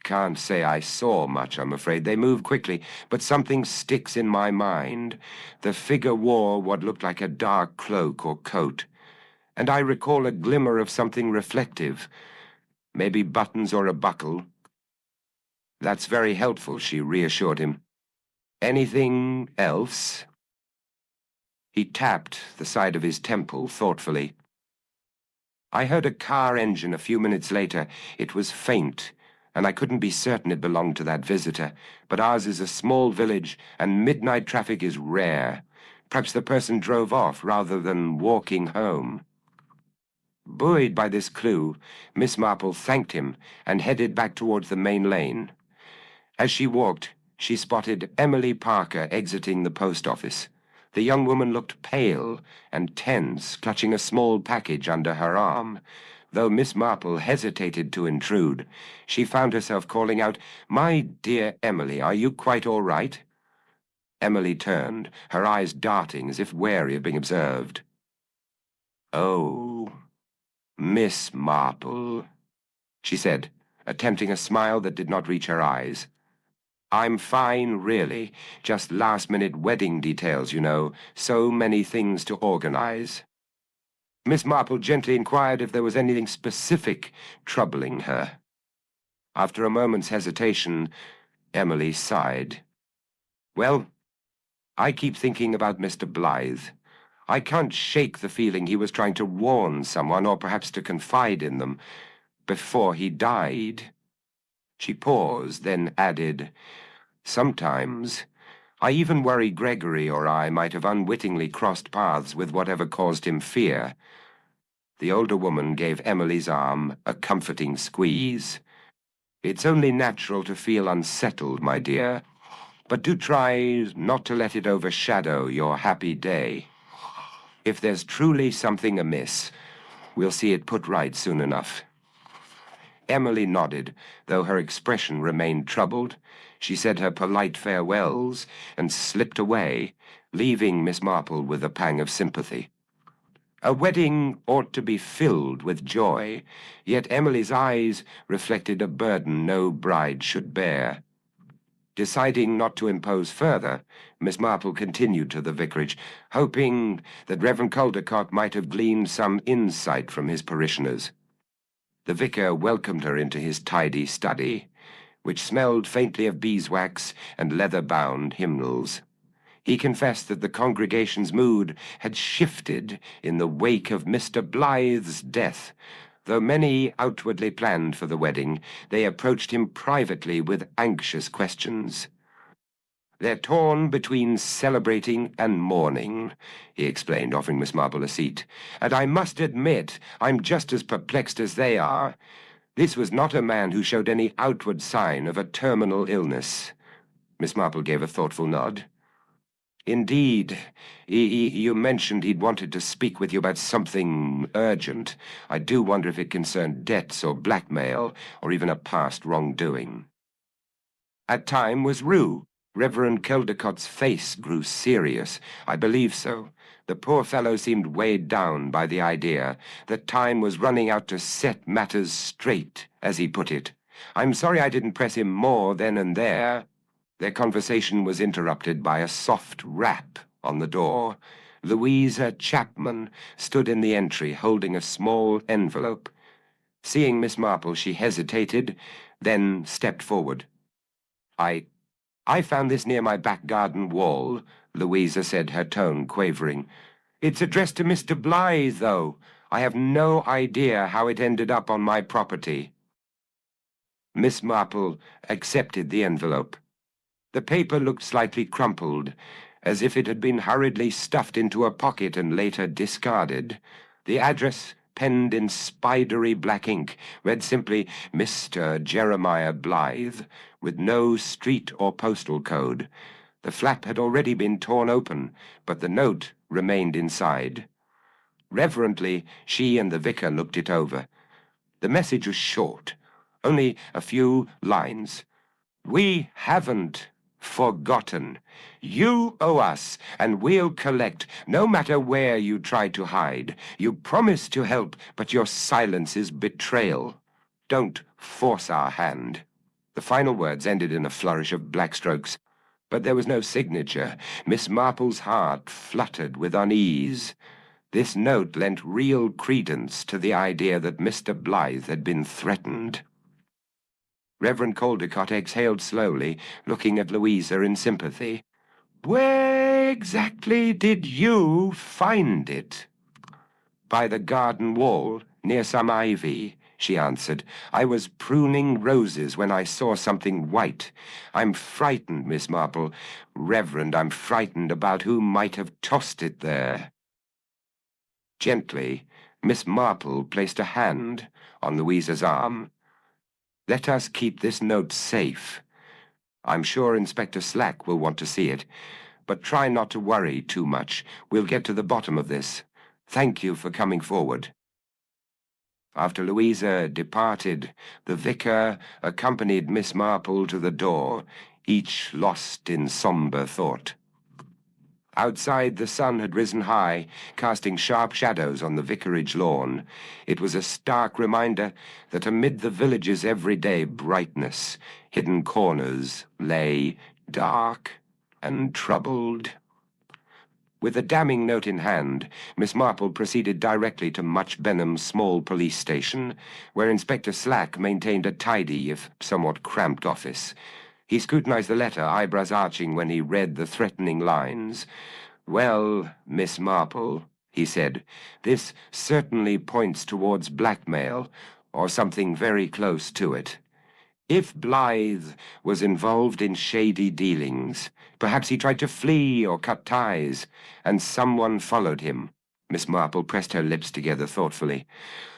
"Can't say I saw much, I'm afraid. They move quickly, but something sticks in my mind. The figure wore what looked like a dark cloak or coat, and I recall a glimmer of something reflective. Maybe buttons or a buckle." "That's very helpful," she reassured him. "Anything else?" He tapped the side of his temple thoughtfully. "I heard a car engine a few minutes later. It was faint, and I couldn't be certain it belonged to that visitor. But ours is a small village, and midnight traffic is rare. Perhaps the person drove off rather than walking home. Buoyed by this clue, Miss Marple thanked him and headed back towards the main lane. As she walked, she spotted Emily Parker exiting the post office. The young woman looked pale and tense, clutching a small package under her arm. Though Miss Marple hesitated to intrude, she found herself calling out, "My dear Emily, are you quite all right?" Emily turned, her eyes darting as if wary of being observed. "Oh, Miss Marple," she said, attempting a smile that did not reach her eyes. "I'm fine, really. Just last-minute wedding details, you know. So many things to organize." Miss Marple gently inquired if there was anything specific troubling her. After a moment's hesitation, Emily sighed. "Well, I keep thinking about Mr. Blythe. I can't shake the feeling he was trying to warn someone, or perhaps to confide in them, before he died." She paused, then added, "Sometimes I even worry Gregory or I might have unwittingly crossed paths with whatever caused him fear." The older woman gave Emily's arm a comforting squeeze. "It's only natural to feel unsettled, my dear, but do try not to let it overshadow your happy day. If there's truly something amiss, we'll see it put right soon enough." Emily nodded, though her expression remained troubled. She said her polite farewells and slipped away, leaving Miss Marple with a pang of sympathy. A wedding ought to be filled with joy, yet Emily's eyes reflected a burden no bride should bear. Deciding not to impose further, Miss Marple continued to the vicarage, hoping that Reverend Caldecott might have gleaned some insight from his parishioners. The vicar welcomed her into his tidy study, which smelled faintly of beeswax and leather-bound hymnals. He confessed that the congregation's mood had shifted in the wake of Mr. Blythe's death. Though many outwardly planned for the wedding, they approached him privately with anxious questions. "They're torn between celebrating and mourning," he explained, offering Miss Marple a seat. "And I must admit I'm just as perplexed as they are. This was not a man who showed any outward sign of a terminal illness." Miss Marple gave a thoughtful nod. "Indeed, you mentioned he'd wanted to speak with you about something urgent. I do wonder if it concerned debts or blackmail, or even a past wrongdoing." "At time was Rue. Reverend Caldecott's face grew serious. "I believe so. The poor fellow seemed weighed down by the idea that time was running out to set matters straight, as he put it. I'm sorry I didn't press him more then and there." Their conversation was interrupted by a soft rap on the door. Louisa Chapman stood in the entry, holding a small envelope. Seeing Miss Marple, she hesitated, then stepped forward. I found this near my back garden wall," Louisa said, her tone quavering. "It's addressed to Mr. Blythe, though. I have no idea how it ended up on my property." Miss Marple accepted the envelope. The paper looked slightly crumpled, as if it had been hurriedly stuffed into a pocket and later discarded. The address, penned in spidery black ink, read simply, "Mr. Jeremiah Blythe," with no street or postal code. The flap had already been torn open, but the note remained inside. Reverently, she and the vicar looked it over. The message was short, only a few lines. "We haven't forgotten. You owe us, and we'll collect, no matter where you try to hide. You promised to help, but your silence is betrayal. Don't force our hand." The final words ended in a flourish of black strokes, but there was no signature. Miss Marple's heart fluttered with unease. This note lent real credence to the idea that Mr. Blythe had been threatened. Reverend Caldecott exhaled slowly, looking at Louisa in sympathy. "Where exactly did you find it?" "By the garden wall, near some ivy," she answered. "I was pruning roses when I saw something white. I'm frightened, Miss Marple. Reverend, I'm frightened about who might have tossed it there." Gently, Miss Marple placed a hand on Louisa's arm. "Let us keep this note safe. I'm sure Inspector Slack will want to see it, but try not to worry too much. We'll get to the bottom of this. Thank you for coming forward." After Louisa departed, the vicar accompanied Miss Marple to the door, each lost in sombre thought. Outside, the sun had risen high, casting sharp shadows on the vicarage lawn. It was a stark reminder that amid the village's everyday brightness, hidden corners lay dark and troubled. With a damning note in hand, Miss Marple proceeded directly to Much Benham's small police station, where Inspector Slack maintained a tidy, if somewhat cramped, office. He scrutinized the letter, eyebrows arching when he read the threatening lines. "Well, Miss Marple," he said, "this certainly points towards blackmail, or something very close to it. If Blythe was involved in shady dealings, perhaps he tried to flee or cut ties, and someone followed him." Miss Marple pressed her lips together thoughtfully.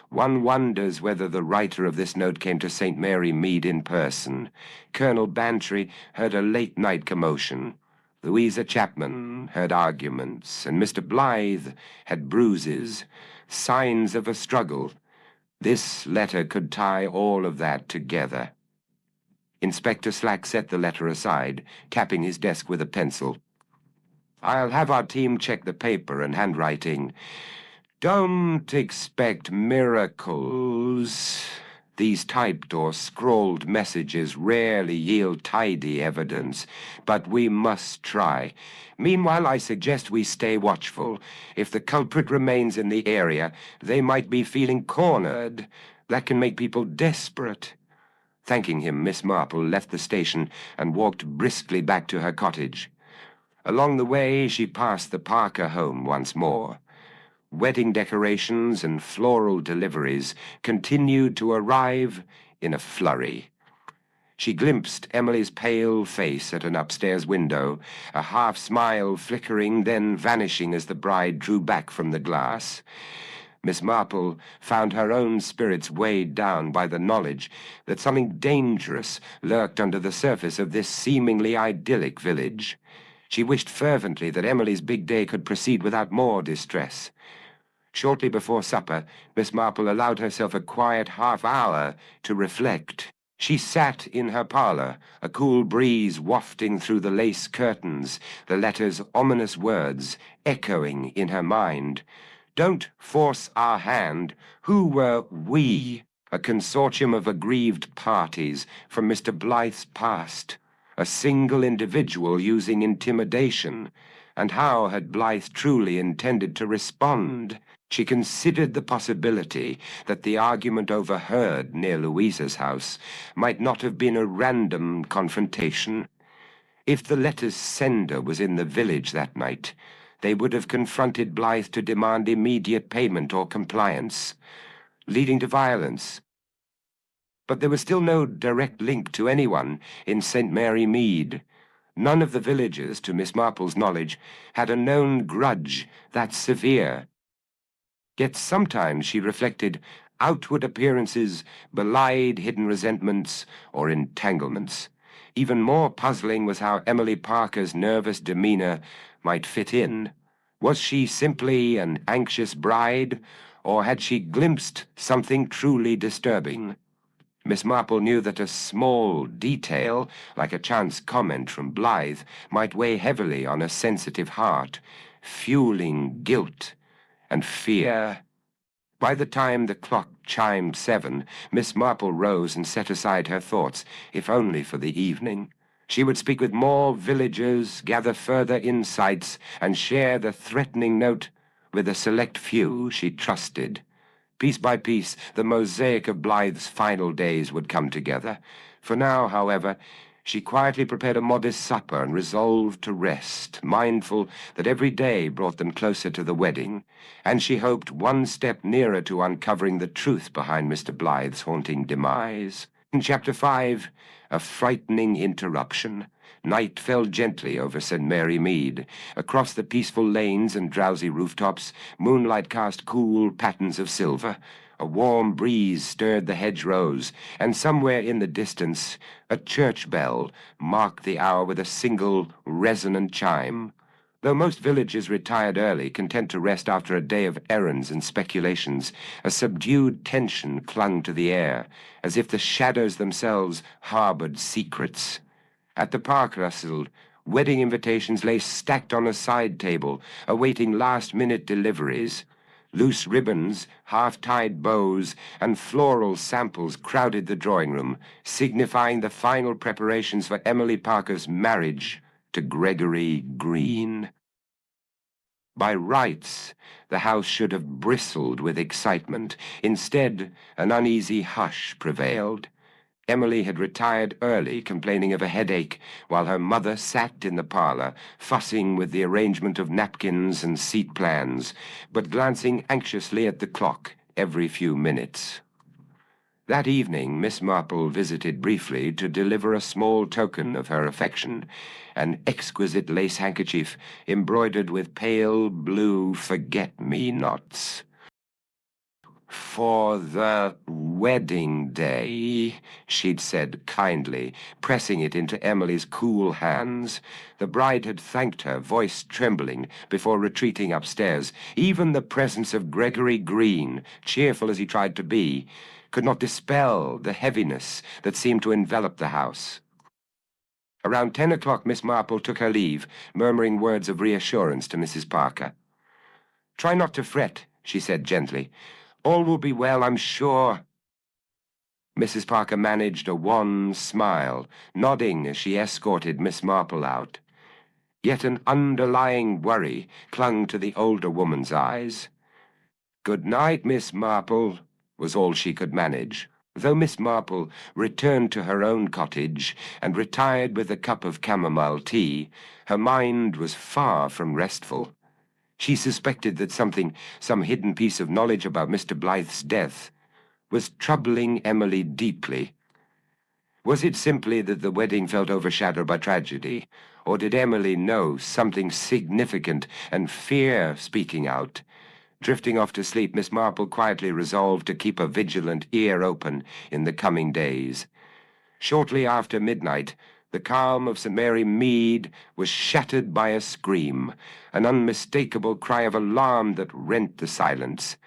"One wonders whether the writer of this note came to St. Mary Mead in person. Colonel Bantry heard a late-night commotion. Louisa Chapman heard arguments, and Mr. Blythe had bruises, signs of a struggle. This letter could tie all of that together." Inspector Slack set the letter aside, tapping his desk with a pencil. "I'll have our team check the paper and handwriting. Don't expect miracles. These typed or scrawled messages rarely yield tidy evidence, but we must try. Meanwhile, I suggest we stay watchful. If the culprit remains in the area, they might be feeling cornered. That can make people desperate." Thanking him, Miss Marple left the station and walked briskly back to her cottage. Along the way, she passed the Parker home once more. Wedding decorations and floral deliveries continued to arrive in a flurry. She glimpsed Emily's pale face at an upstairs window, a half-smile flickering, then vanishing as the bride drew back from the glass. Miss Marple found her own spirits weighed down by the knowledge that something dangerous lurked under the surface of this seemingly idyllic village. She wished fervently that Emily's big day could proceed without more distress. Shortly before supper, Miss Marple allowed herself a quiet half-hour to reflect. She sat in her parlor, a cool breeze wafting through the lace curtains, the letter's ominous words echoing in her mind. "Don't force our hand. Who were we?" A consortium of aggrieved parties from Mr. Blythe's past. A single individual using intimidation. And how had Blythe truly intended to respond? She considered the possibility that the argument overheard near Louisa's house might not have been a random confrontation. If the letter's sender was in the village that night, they would have confronted Blythe to demand immediate payment or compliance, leading to violence. But there was still no direct link to anyone in St. Mary Mead. None of the villagers, to Miss Marple's knowledge, had a known grudge that severe. Yet sometimes, she reflected, outward appearances belied hidden resentments or entanglements. Even more puzzling was how Emily Parker's nervous demeanor might fit in. Was she simply an anxious bride, or had she glimpsed something truly disturbing? Miss Marple knew that a small detail, like a chance comment from Blythe, might weigh heavily on a sensitive heart, fueling guilt and fear. By the time the clock chimed 7, Miss Marple rose and set aside her thoughts, if only for the evening. She would speak with more villagers, gather further insights, and share the threatening note with a select few she trusted. Piece by piece, the mosaic of Blythe's final days would come together. For now, however, She quietly prepared a modest supper and resolved to rest, mindful that every day brought them closer to the wedding, and she hoped one step nearer to uncovering the truth behind Mr. Blythe's haunting demise. In Chapter 5, a frightening interruption. Night fell gently over St. Mary Mead. Across the peaceful lanes and drowsy rooftops, moonlight cast cool patterns of silver. A warm breeze stirred the hedgerows, and somewhere in the distance a church bell marked the hour with a single resonant chime. Though most villagers retired early, content to rest after a day of errands and speculations, a subdued tension clung to the air, as if the shadows themselves harbored secrets. At the park rustle, wedding invitations lay stacked on a side table, awaiting last-minute deliveries. Loose ribbons, half-tied bows, and floral samples crowded the drawing room, signifying the final preparations for Emily Parker's marriage to Gregory Green. By rights, the house should have bristled with excitement. Instead, an uneasy hush prevailed. Emily had retired early, complaining of a headache, while her mother sat in the parlor, fussing with the arrangement of napkins and seat plans, but glancing anxiously at the clock every few minutes. That evening, Miss Marple visited briefly to deliver a small token of her affection, an exquisite lace handkerchief embroidered with pale blue forget-me-nots. "For the wedding day," she'd said kindly, pressing it into Emily's cool hands. The bride had thanked her, voice trembling, before retreating upstairs. Even the presence of Gregory Green, cheerful as he tried to be, could not dispel the heaviness that seemed to envelop the house. Around 10 o'clock, Miss Marple took her leave, murmuring words of reassurance to Mrs. Parker. "Try not to fret," she said gently. "All will be well, I'm sure." Mrs. Parker managed a wan smile, nodding as she escorted Miss Marple out. Yet an underlying worry clung to the older woman's eyes. "Good night, Miss Marple," was all she could manage. Though Miss Marple returned to her own cottage and retired with a cup of chamomile tea, her mind was far from restful. She suspected that some hidden piece of knowledge about Mr. Blythe's death, was troubling Emily deeply. Was it simply that the wedding felt overshadowed by tragedy, or did Emily know something significant and fear speaking out? Drifting off to sleep, Miss Marple quietly resolved to keep a vigilant ear open in the coming days. Shortly after midnight, the calm of St. Mary Mead was shattered by a scream, an unmistakable cry of alarm that rent the silence.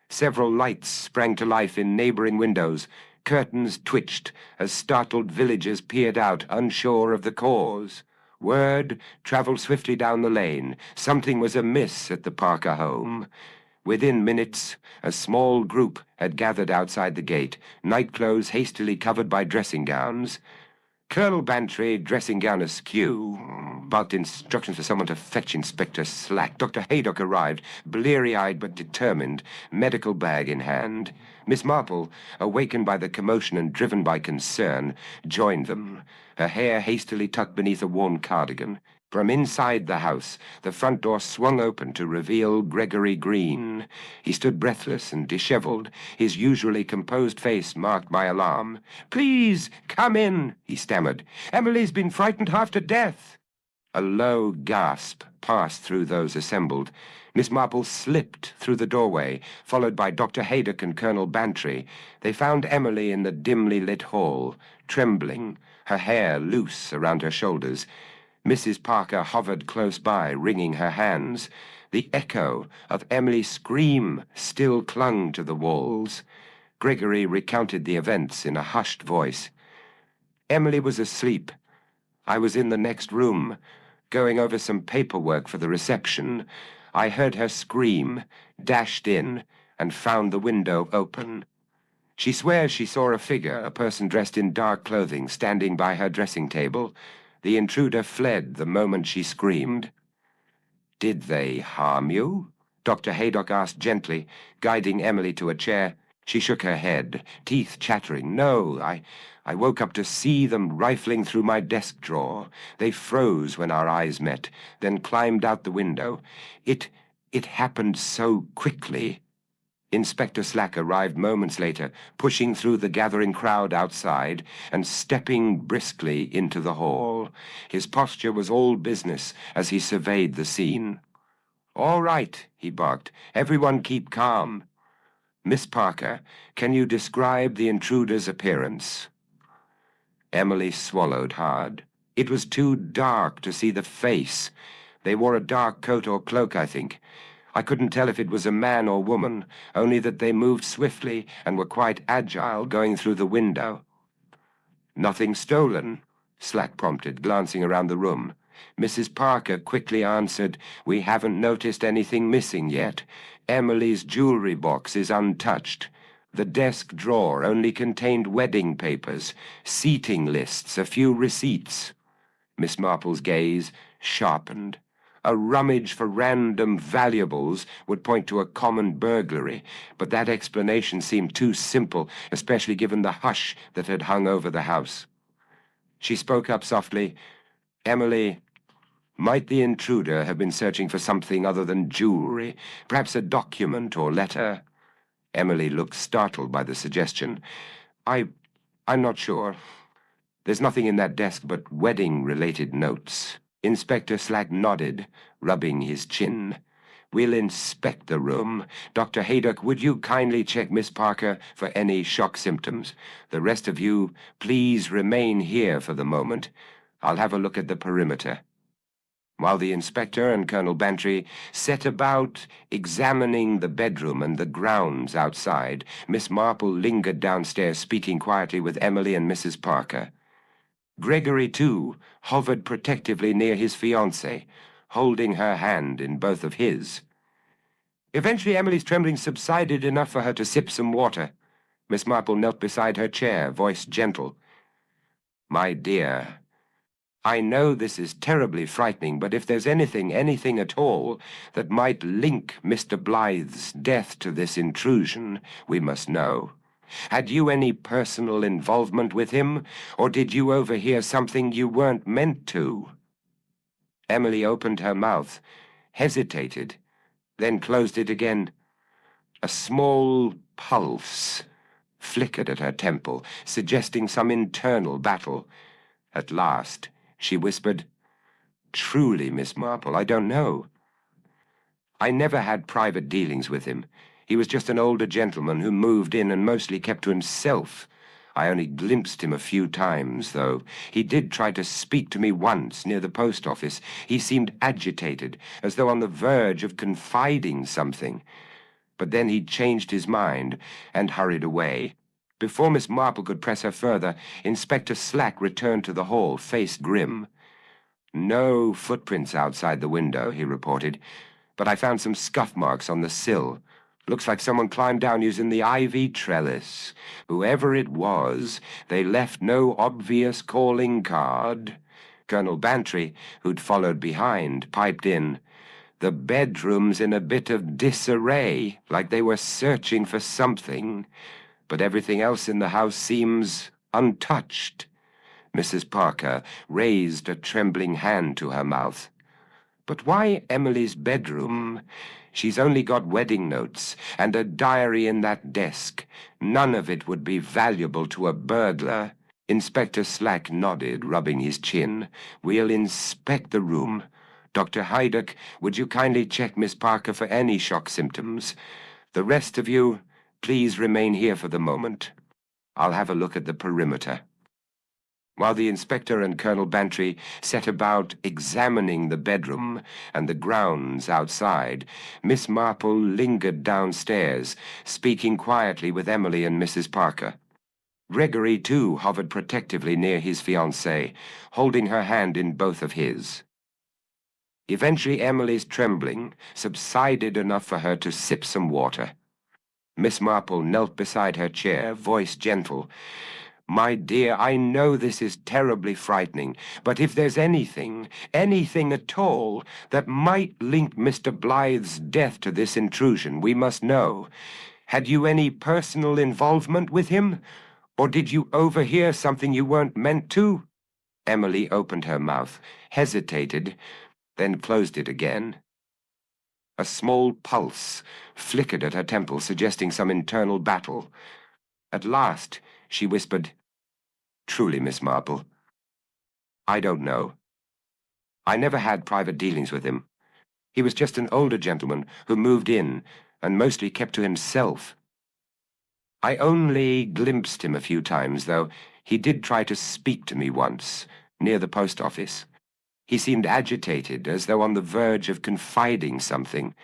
Several lights sprang to life in neighboring windows. Curtains twitched as startled villagers peered out, unsure of the cause. Word traveled swiftly down the lane. Something was amiss at the Parker home. Within minutes, a small group had gathered outside the gate, nightclothes hastily covered by dressing gowns. Colonel Bantry, dressing gown askew, barked instructions for someone to fetch Inspector Slack. Dr. Haydock arrived, bleary-eyed but determined, medical bag in hand. Miss Marple, awakened by the commotion and driven by concern, joined them, her hair hastily tucked beneath a warm cardigan. From inside the house, the front door swung open to reveal Gregory Green. He stood breathless and disheveled, his usually composed face marked by alarm. "Please, come in," he stammered. "Emily's been frightened half to death." A low gasp passed through those assembled. Miss Marple slipped through the doorway, followed by Dr. Haydock and Colonel Bantry. They found Emily in the dimly lit hall, trembling, her hair loose around her shoulders. Mrs. Parker hovered close by, wringing her hands. The echo of Emily's scream still clung to the walls. Gregory recounted the events in a hushed voice. "Emily was asleep. I was in the next room, going over some paperwork for the reception. I heard her scream, dashed in, and found the window open. She swears she saw a figure, a person dressed in dark clothing, standing by her dressing table. The intruder fled the moment she screamed." "Did they harm you?" Dr. Haydock asked gently, guiding Emily to a chair. She shook her head, teeth chattering. No, I woke up to see them rifling through my desk drawer. They froze when our eyes met, then climbed out the window. It happened so quickly. Inspector Slack arrived moments later, pushing through the gathering crowd outside and stepping briskly into the hall. His posture was all business as he surveyed the scene. "All right," he barked. "Everyone keep calm. Miss Parker, can you describe the intruder's appearance?" Emily swallowed hard. It was too dark to see the face. They wore a dark coat or cloak, I think. I couldn't tell if it was a man or woman, only that they moved swiftly and were quite agile going through the window. "Nothing stolen?" Slack prompted, glancing around the room. Mrs. Parker quickly answered, "We haven't noticed anything missing yet. Emily's jewelry box is untouched. The desk drawer only contained wedding papers, seating lists, a few receipts." Miss Marple's gaze sharpened. A rummage for random valuables would point to a common burglary, but that explanation seemed too simple, especially given the hush that had hung over the house. She spoke up softly. "Emily, might the intruder have been searching for something other than jewelry, perhaps a document or letter?" Emily looked startled by the suggestion. I'm not sure. There's nothing in that desk but wedding-related notes." Inspector Slack nodded, rubbing his chin. "We'll inspect the room. Dr. Haydock, would you kindly check Miss Parker for any shock symptoms? The rest of you, please remain here for the moment. I'll have a look at the perimeter." While the inspector and Colonel Bantry set about examining the bedroom and the grounds outside, Miss Marple lingered downstairs, speaking quietly with Emily and Mrs. Parker. Gregory, too, hovered protectively near his fiancée, holding her hand in both of his. Eventually Emily's trembling subsided enough for her to sip some water. Miss Marple knelt beside her chair, voice gentle. "My dear, I know this is terribly frightening, but if there's anything at all, that might link Mr. Blythe's death to this intrusion, we must know. Had you any personal involvement with him, or did you overhear something you weren't meant to?" Emily opened her mouth, hesitated, then closed it again. A small pulse flickered at her temple, suggesting some internal battle. At last, she whispered, "Truly, Miss Marple, I don't know. I never had private dealings with him. He was just an older gentleman who moved in and mostly kept to himself. I only glimpsed him a few times, though. He did try to speak to me once near the post office. He seemed agitated, as though on the verge of confiding something. But then he changed his mind and hurried away." Before Miss Marple could press her further, Inspector Slack returned to the hall, face grim. "No footprints outside the window," he reported, "but I found some scuff marks on the sill. Looks like someone climbed down using the ivy trellis. Whoever it was, they left no obvious calling card." Colonel Bantry, who'd followed behind, piped in, "The bedroom's in a bit of disarray, like they were searching for something, but everything else in the house seems untouched." Mrs. Parker raised a trembling hand to her mouth. "But why Emily's bedroom? She's only got wedding notes and a diary in that desk. None of it would be valuable to a burglar." Inspector Slack nodded, rubbing his chin. "We'll inspect the room. Dr. Haydock, would you kindly check Miss Parker for any shock symptoms? The rest of you, please remain here for the moment. I'll have a look at the perimeter." While the inspector and Colonel Bantry set about examining the bedroom and the grounds outside, Miss Marple lingered downstairs, speaking quietly with Emily and Mrs. Parker. Gregory, too, hovered protectively near his fiancée, holding her hand in both of his. Eventually Emily's trembling subsided enough for her to sip some water. Miss Marple knelt beside her chair, voice gentle. "My dear, I know this is terribly frightening, but if there's anything at all, that might link Mr. Blythe's death to this intrusion, we must know. Had you any personal involvement with him? Or did you overhear something you weren't meant to?" Emily opened her mouth, hesitated, then closed it again. A small pulse flickered at her temple, suggesting some internal battle. At last, she whispered, "Truly, Miss Marple, I don't know. I never had private dealings with him. He was just an older gentleman who moved in and mostly kept to himself. I only glimpsed him a few times, though he did try to speak to me once, near the post office. He seemed agitated, as though on the verge of confiding something.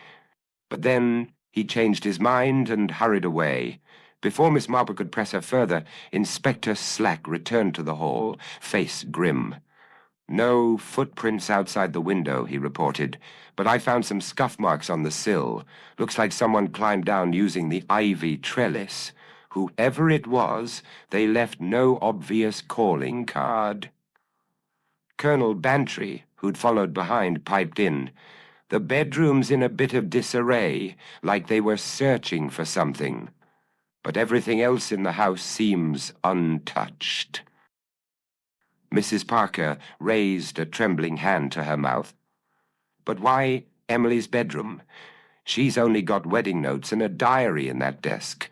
But then he changed his mind and hurried away. Before Miss Marple could press her further, Inspector Slack returned to the hall, face grim. "No footprints outside the window," he reported, "but I found some scuff marks on the sill. Looks like someone climbed down using the ivy trellis. Whoever it was, they left no obvious calling card." Colonel Bantry, who'd followed behind, piped in. "The bedroom's in a bit of disarray, like they were searching for something. But everything else in the house seems untouched." Mrs. Parker raised a trembling hand to her mouth. "But why Emily's bedroom? She's only got wedding notes and a diary in that desk.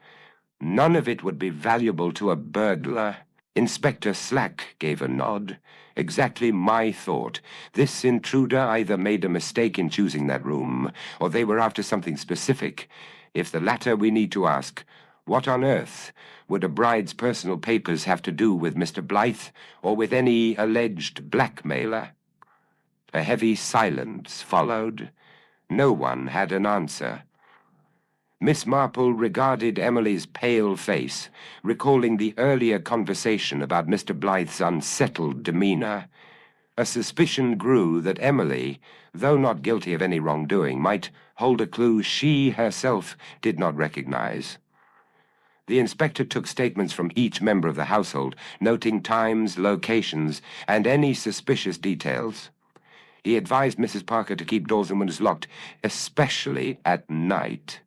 None of it would be valuable to a burglar." Inspector Slack gave a nod. "Exactly my thought. This intruder either made a mistake in choosing that room, or they were after something specific. If the latter, we need to ask, what on earth would a bride's personal papers have to do with Mr. Blythe, or with any alleged blackmailer?" A heavy silence followed. No one had an answer. Miss Marple regarded Emily's pale face, recalling the earlier conversation about Mr. Blythe's unsettled demeanor. A suspicion grew that Emily, though not guilty of any wrongdoing, might hold a clue she herself did not recognize. The inspector took statements from each member of the household, noting times, locations, and any suspicious details. He advised Mrs. Parker to keep doors and windows locked, especially at night.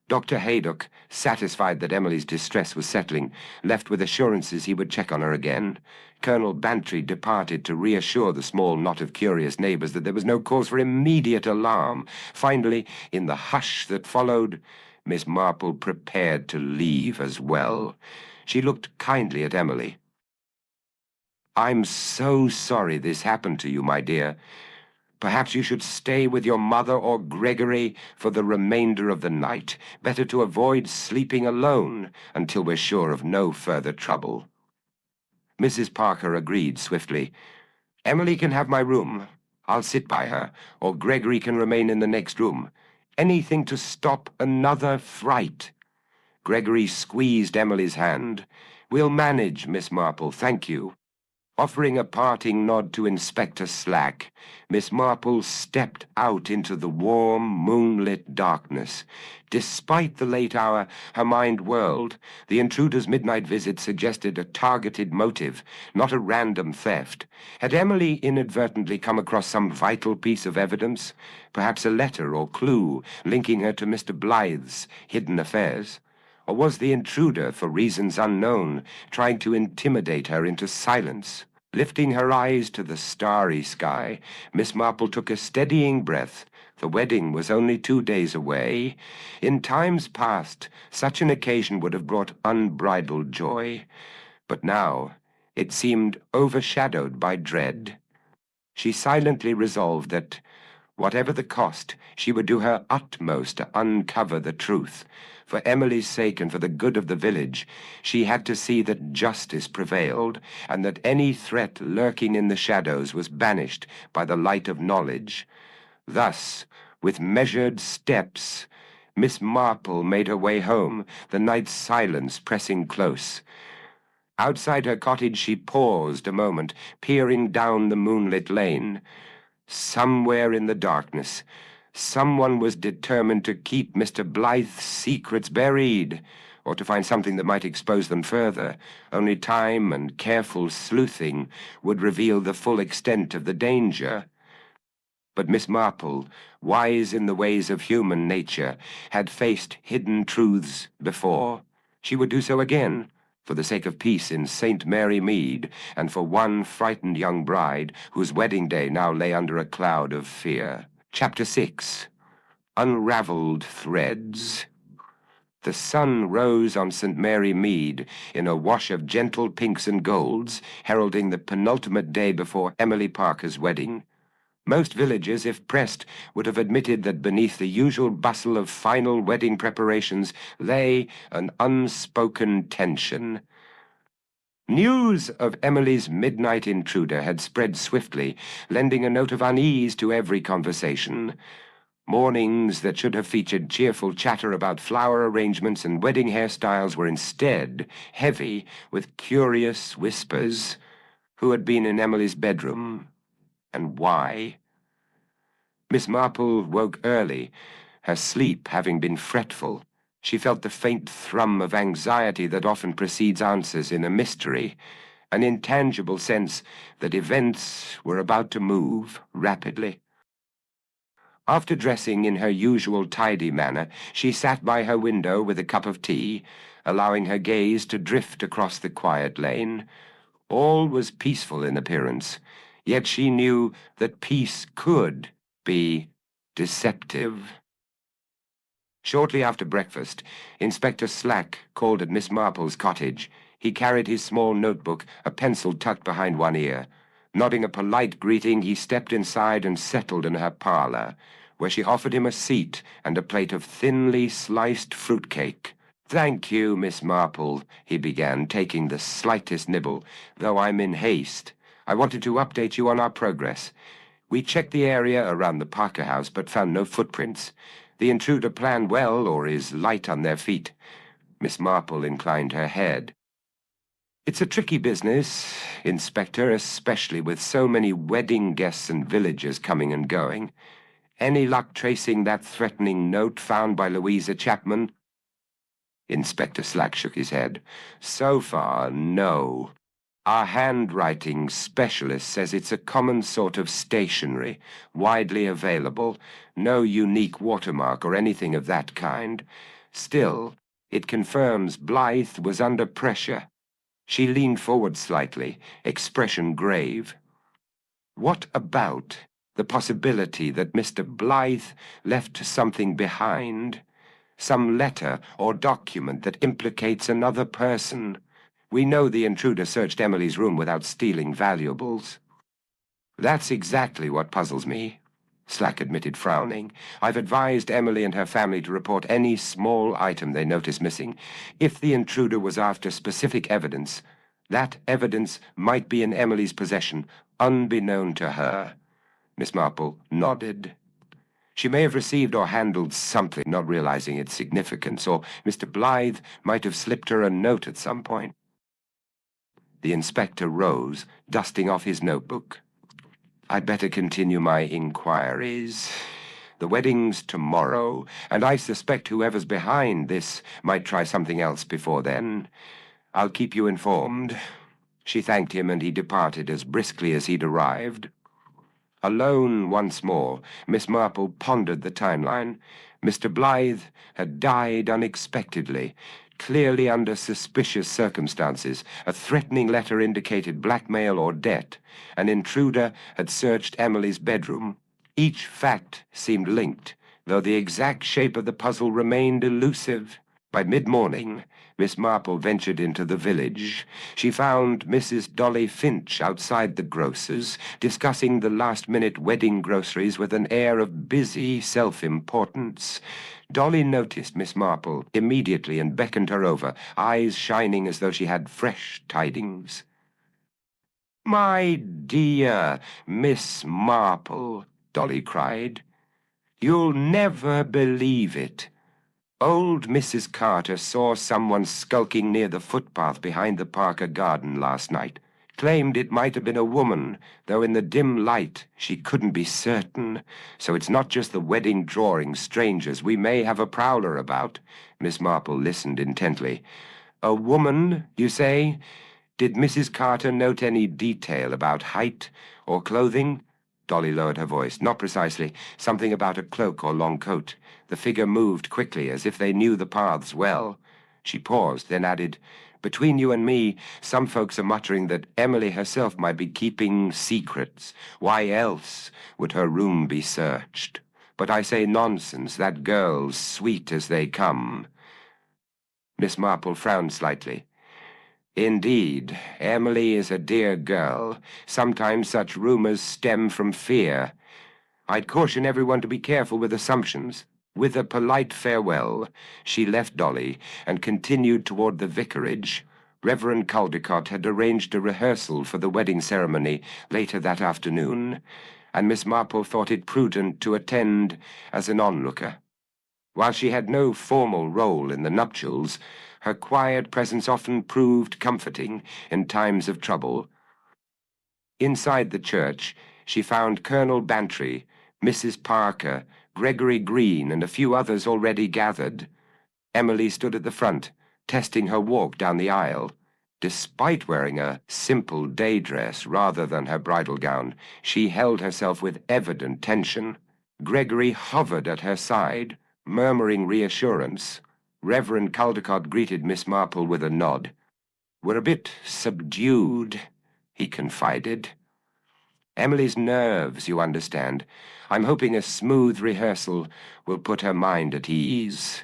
Dr. Haydock, satisfied that Emily's distress was settling, left with assurances he would check on her again. Colonel Bantry departed to reassure the small knot of curious neighbors that there was no cause for immediate alarm. Finally, in the hush that followed, Miss Marple prepared to leave as well. She looked kindly at Emily. "I'm so sorry this happened to you, my dear. Perhaps you should stay with your mother or Gregory for the remainder of the night. Better to avoid sleeping alone until we're sure of no further trouble." Mrs. Parker agreed swiftly. "Emily can have my room. I'll sit by her, or Gregory can remain in the next room. Anything to stop another fright." Gregory squeezed Emily's hand. "We'll manage, Miss Marple, thank you." Offering a parting nod to Inspector Slack, Miss Marple stepped out into the warm, moonlit darkness. Despite the late hour, her mind whirled. The intruder's midnight visit suggested a targeted motive, not a random theft. Had Emily inadvertently come across some vital piece of evidence, perhaps a letter or clue linking her to Mr. Blythe's hidden affairs? Or was the intruder, for reasons unknown, trying to intimidate her into silence? Lifting her eyes to the starry sky, Miss Marple took a steadying breath. The wedding was only 2 days away. In times past, such an occasion would have brought unbridled joy. But now it seemed overshadowed by dread. She silently resolved that, whatever the cost, she would do her utmost to uncover the truth. For Emily's sake and for the good of the village, she had to see that justice prevailed, and that any threat lurking in the shadows was banished by the light of knowledge. Thus, with measured steps, Miss Marple made her way home, the night's silence pressing close. Outside her cottage she paused a moment, peering down the moonlit lane. Somewhere in the darkness, someone was determined to keep Mr. Blythe's secrets buried, or to find something that might expose them further. Only time and careful sleuthing would reveal the full extent of the danger. But Miss Marple, wise in the ways of human nature, had faced hidden truths before. She would do so again, for the sake of peace in St. Mary Mead, and for one frightened young bride whose wedding day now lay under a cloud of fear. Chapter 6. Unraveled Threads. The sun rose on St. Mary Mead in a wash of gentle pinks and golds, heralding the penultimate day before Emily Parker's wedding. Most villagers, if pressed, would have admitted that beneath the usual bustle of final wedding preparations lay an unspoken tension. News of Emily's midnight intruder had spread swiftly, lending a note of unease to every conversation. Mornings that should have featured cheerful chatter about flower arrangements and wedding hairstyles were instead heavy with curious whispers. Who had been in Emily's bedroom, and why? Miss Marple woke early, her sleep having been fretful. She felt the faint thrum of anxiety that often precedes answers in a mystery, an intangible sense that events were about to move rapidly. After dressing in her usual tidy manner, she sat by her window with a cup of tea, allowing her gaze to drift across the quiet lane. All was peaceful in appearance, yet she knew that peace could be deceptive. Shortly after breakfast, Inspector Slack called at Miss Marple's cottage. He carried his small notebook, a pencil tucked behind one ear. Nodding a polite greeting, he stepped inside and settled in her parlor, where she offered him a seat and a plate of thinly sliced fruitcake. "Thank you, Miss Marple," he began, taking the slightest nibble, "though I'm in haste. I wanted to update you on our progress. We checked the area around the Parker house, but found no footprints. The intruder planned well, or is light on their feet." Miss Marple inclined her head. "It's a tricky business, Inspector, especially with so many wedding guests and villagers coming and going. Any luck tracing that threatening note found by Louisa Chapman?" Inspector Slack shook his head. "So far, no. Our handwriting specialist says it's a common sort of stationery, widely available, no unique watermark or anything of that kind. Still, it confirms Blythe was under pressure." She leaned forward slightly, expression grave. "What about the possibility that Mr. Blythe left something behind? Some letter or document that implicates another person? We know the intruder searched Emily's room without stealing valuables." "That's exactly what puzzles me," Slack admitted, frowning. "I've advised Emily and her family to report any small item they notice missing. If the intruder was after specific evidence, that evidence might be in Emily's possession, unbeknown to her." Miss Marple nodded. "She may have received or handled something, not realizing its significance, or Mr. Blythe might have slipped her a note at some point." The inspector rose, dusting off his notebook. "I'd better continue my inquiries. The wedding's tomorrow, and I suspect whoever's behind this might try something else before then. I'll keep you informed." She thanked him, and he departed as briskly as he'd arrived. Alone once more, Miss Marple pondered the timeline. Mr. Blythe had died unexpectedly, clearly under suspicious circumstances. A threatening letter indicated blackmail or debt. An intruder had searched Emily's bedroom. Each fact seemed linked, though the exact shape of the puzzle remained elusive. By mid-morning, Miss Marple ventured into the village. She found Mrs. Dolly Finch outside the grocer's, discussing the last-minute wedding groceries with an air of busy self-importance. Dolly noticed Miss Marple immediately and beckoned her over, eyes shining as though she had fresh tidings. "My dear Miss Marple," Dolly cried, "you'll never believe it. Old Mrs. Carter saw someone skulking near the footpath behind the Parker garden last night. Claimed it might have been a woman, though in the dim light she couldn't be certain. So it's not just the wedding drawing strangers we may have a prowler about." Miss Marple listened intently. "A woman, you say? Did Mrs. Carter note any detail about height or clothing?" Dolly lowered her voice. Not precisely. Something about a cloak or long coat. The figure moved quickly, as if they knew the paths well. She paused, then added, "Between you and me, some folks are muttering that Emily herself might be keeping secrets. Why else would her room be searched? But I say nonsense. That girl's sweet as they come." Miss Marple frowned slightly. "Indeed, Emily is a dear girl. Sometimes such rumors stem from fear. I'd caution everyone to be careful with assumptions." With a polite farewell, she left Dolly and continued toward the vicarage. Reverend Caldecott had arranged a rehearsal for the wedding ceremony later that afternoon, and Miss Marple thought it prudent to attend as an onlooker. While she had no formal role in the nuptials, her quiet presence often proved comforting in times of trouble. Inside the church, she found Colonel Bantry, Mrs. Parker, Gregory Green, and a few others already gathered. Emily stood at the front, testing her walk down the aisle. Despite wearing a simple day dress rather than her bridal gown, she held herself with evident tension. Gregory hovered at her side, murmuring reassurance. Reverend Caldecott greeted Miss Marple with a nod. "We're a bit subdued," he confided. "Emily's nerves, you understand. I'm hoping a smooth rehearsal will put her mind at ease."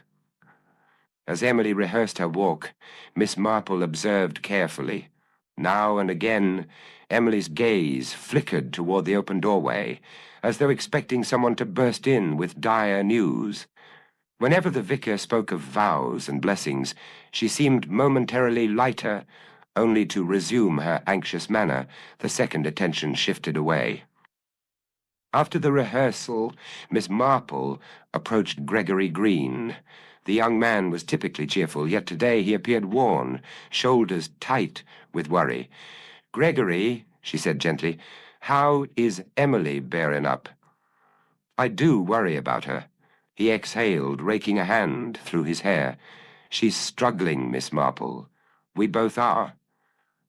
As Emily rehearsed her walk, Miss Marple observed carefully. Now and again, Emily's gaze flickered toward the open doorway, as though expecting someone to burst in with dire news. Whenever the vicar spoke of vows and blessings, she seemed momentarily lighter, only to resume her anxious manner the second attention shifted away. After the rehearsal, Miss Marple approached Gregory Green. The young man was typically cheerful, yet today he appeared worn, shoulders tight with worry. "Gregory," she said gently, "how is Emily bearing up?" "I do worry about her." He exhaled, raking a hand through his hair. "She's struggling, Miss Marple. We both are.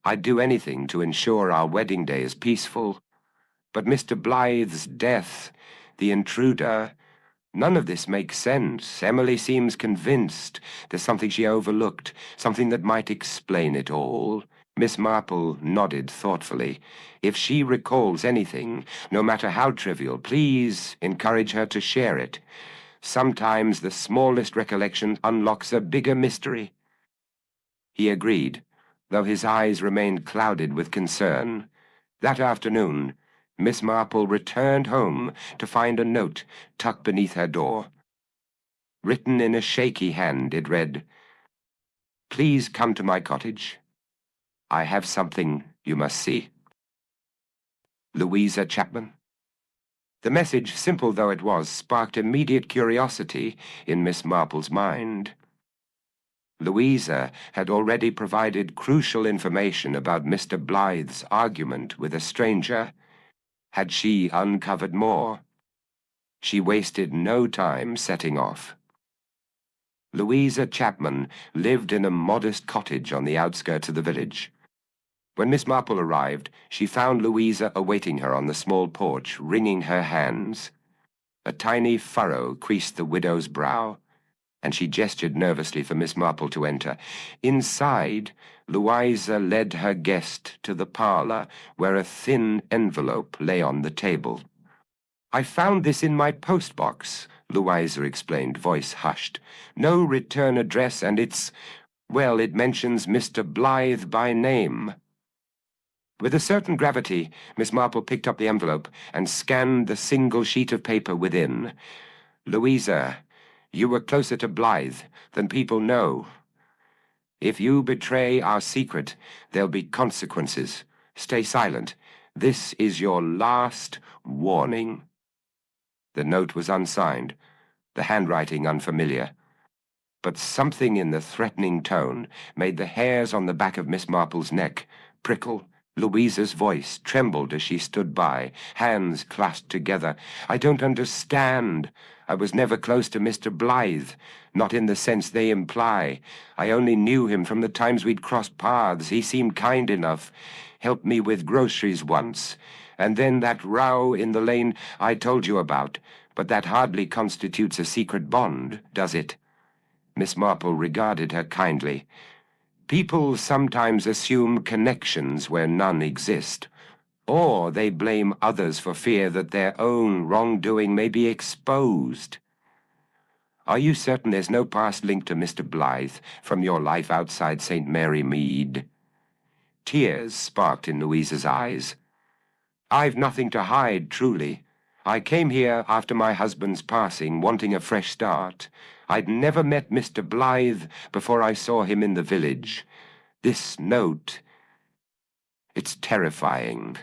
I'd do anything to ensure our wedding day is peaceful. But Mr. Blythe's death, the intruder, none of this makes sense. Emily seems convinced there's something she overlooked, something that might explain it all." Miss Marple nodded thoughtfully. "If she recalls anything, no matter how trivial, please encourage her to share it. Sometimes the smallest recollection unlocks a bigger mystery." He agreed, though his eyes remained clouded with concern. That afternoon, Miss Marple returned home to find a note tucked beneath her door. Written in a shaky hand, it read, "Please come to my cottage. I have something you must see. Louisa Chapman." The message, simple though it was, sparked immediate curiosity in Miss Marple's mind. Louisa had already provided crucial information about Mr. Blythe's argument with a stranger. Had she uncovered more? She wasted no time setting off. Louisa Chapman lived in a modest cottage on the outskirts of the village. When Miss Marple arrived, she found Louisa awaiting her on the small porch, wringing her hands. A tiny furrow creased the widow's brow, and she gestured nervously for Miss Marple to enter. Inside, Louisa led her guest to the parlor, where a thin envelope lay on the table. "I found this in my post-box," Louisa explained, voice hushed. "No return address, and it mentions Mr. Blythe by name." With a certain gravity, Miss Marple picked up the envelope and scanned the single sheet of paper within. "Louisa, you were closer to Blythe than people know. If you betray our secret, there'll be consequences. Stay silent. This is your last warning." The note was unsigned, the handwriting unfamiliar. But something in the threatening tone made the hairs on the back of Miss Marple's neck prickle. Louisa's voice trembled as she stood by, hands clasped together. "I don't understand. I was never close to Mr. Blythe, not in the sense they imply. I only knew him from the times we'd crossed paths. He seemed kind enough, helped me with groceries once, And then that row in the lane I told you about, but that hardly constitutes a secret bond, does it?" Miss Marple regarded her kindly. "People sometimes assume connections where none exist, or they blame others for fear that their own wrongdoing may be exposed. Are you certain there's no past link to Mr. Blythe from your life outside St. Mary Mead?" Tears sparked in Louisa's eyes. "I've nothing to hide, truly. I came here after my husband's passing, wanting a fresh start. I'd never met Mr. Blythe before I saw him in the village. This note, it's terrifying."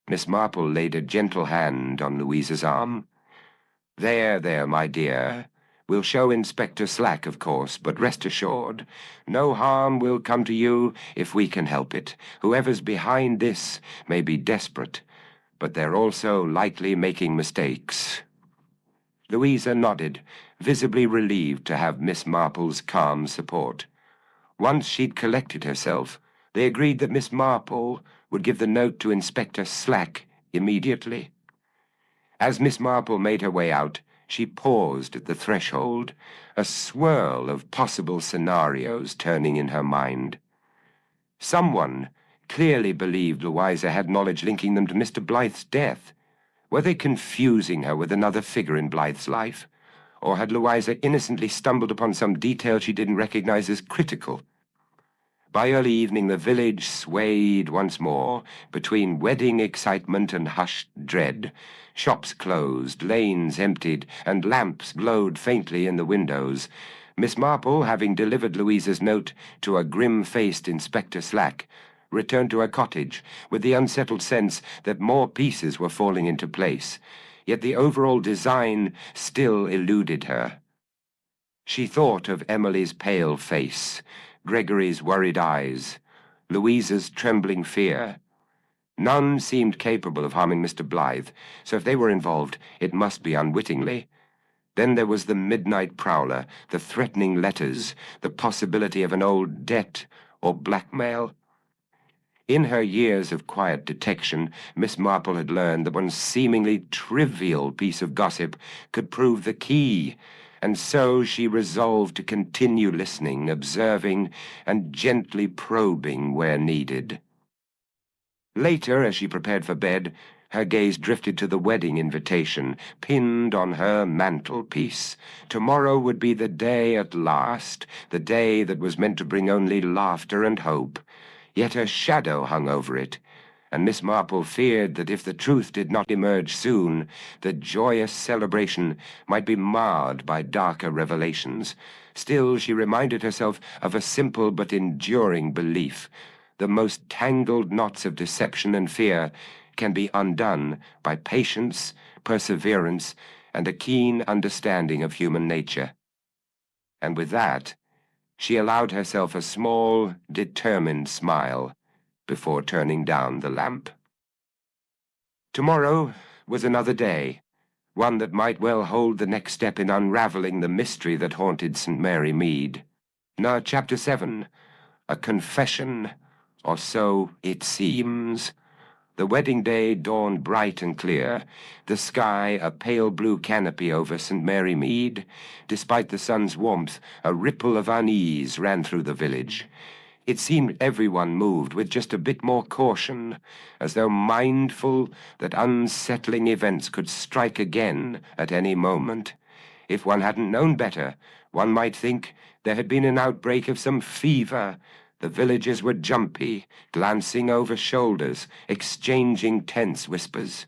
Miss Marple laid a gentle hand on Louisa's arm. There, my dear. We'll show Inspector Slack, of course, but rest assured, no harm will come to you if we can help it. Whoever's behind this may be desperate, but they're also likely making mistakes." Louisa nodded, visibly relieved to have Miss Marple's calm support. Once she'd collected herself, they agreed that Miss Marple would give the note to Inspector Slack immediately. As Miss Marple made her way out, she paused at the threshold, a swirl of possible scenarios turning in her mind. Someone clearly believed Louisa had knowledge linking them to Mr. Blythe's death. Were they confusing her with another figure in Blythe's life? Or had Louisa innocently stumbled upon some detail she didn't recognize as critical? By early evening, the village swayed once more between wedding excitement and hushed dread. Shops closed, lanes emptied, and lamps glowed faintly in the windows. Miss Marple, having delivered Louisa's note to a grim-faced Inspector Slack, returned to her cottage with the unsettled sense that more pieces were falling into place, yet the overall design still eluded her. She thought of Emily's pale face, Gregory's worried eyes, Louisa's trembling fear. None seemed capable of harming Mr. Blythe, so if they were involved, it must be unwittingly. Then there was the midnight prowler, the threatening letters, the possibility of an old debt or blackmail. In her years of quiet detection, Miss Marple had learned that one seemingly trivial piece of gossip could prove the key, and so she resolved to continue listening, observing, and gently probing where needed. Later, as she prepared for bed, her gaze drifted to the wedding invitation, pinned on her mantelpiece. Tomorrow would be the day at last, the day that was meant to bring only laughter and hope. Yet a shadow hung over it, and Miss Marple feared that if the truth did not emerge soon, the joyous celebration might be marred by darker revelations. Still, she reminded herself of a simple but enduring belief. The most tangled knots of deception and fear can be undone by patience, perseverance, and a keen understanding of human nature. And with that, she allowed herself a small, determined smile before turning down the lamp. Tomorrow was another day, one that might well hold the next step in unraveling the mystery that haunted St. Mary Mead. Now, Chapter 7, A Confession, or so it seems. The wedding day dawned bright and clear, the sky a pale blue canopy over St. Mary Mead. Despite the sun's warmth, a ripple of unease ran through the village. It seemed everyone moved with just a bit more caution, as though mindful that unsettling events could strike again at any moment. If one hadn't known better, one might think there had been an outbreak of some fever. The villagers were jumpy, glancing over shoulders, exchanging tense whispers.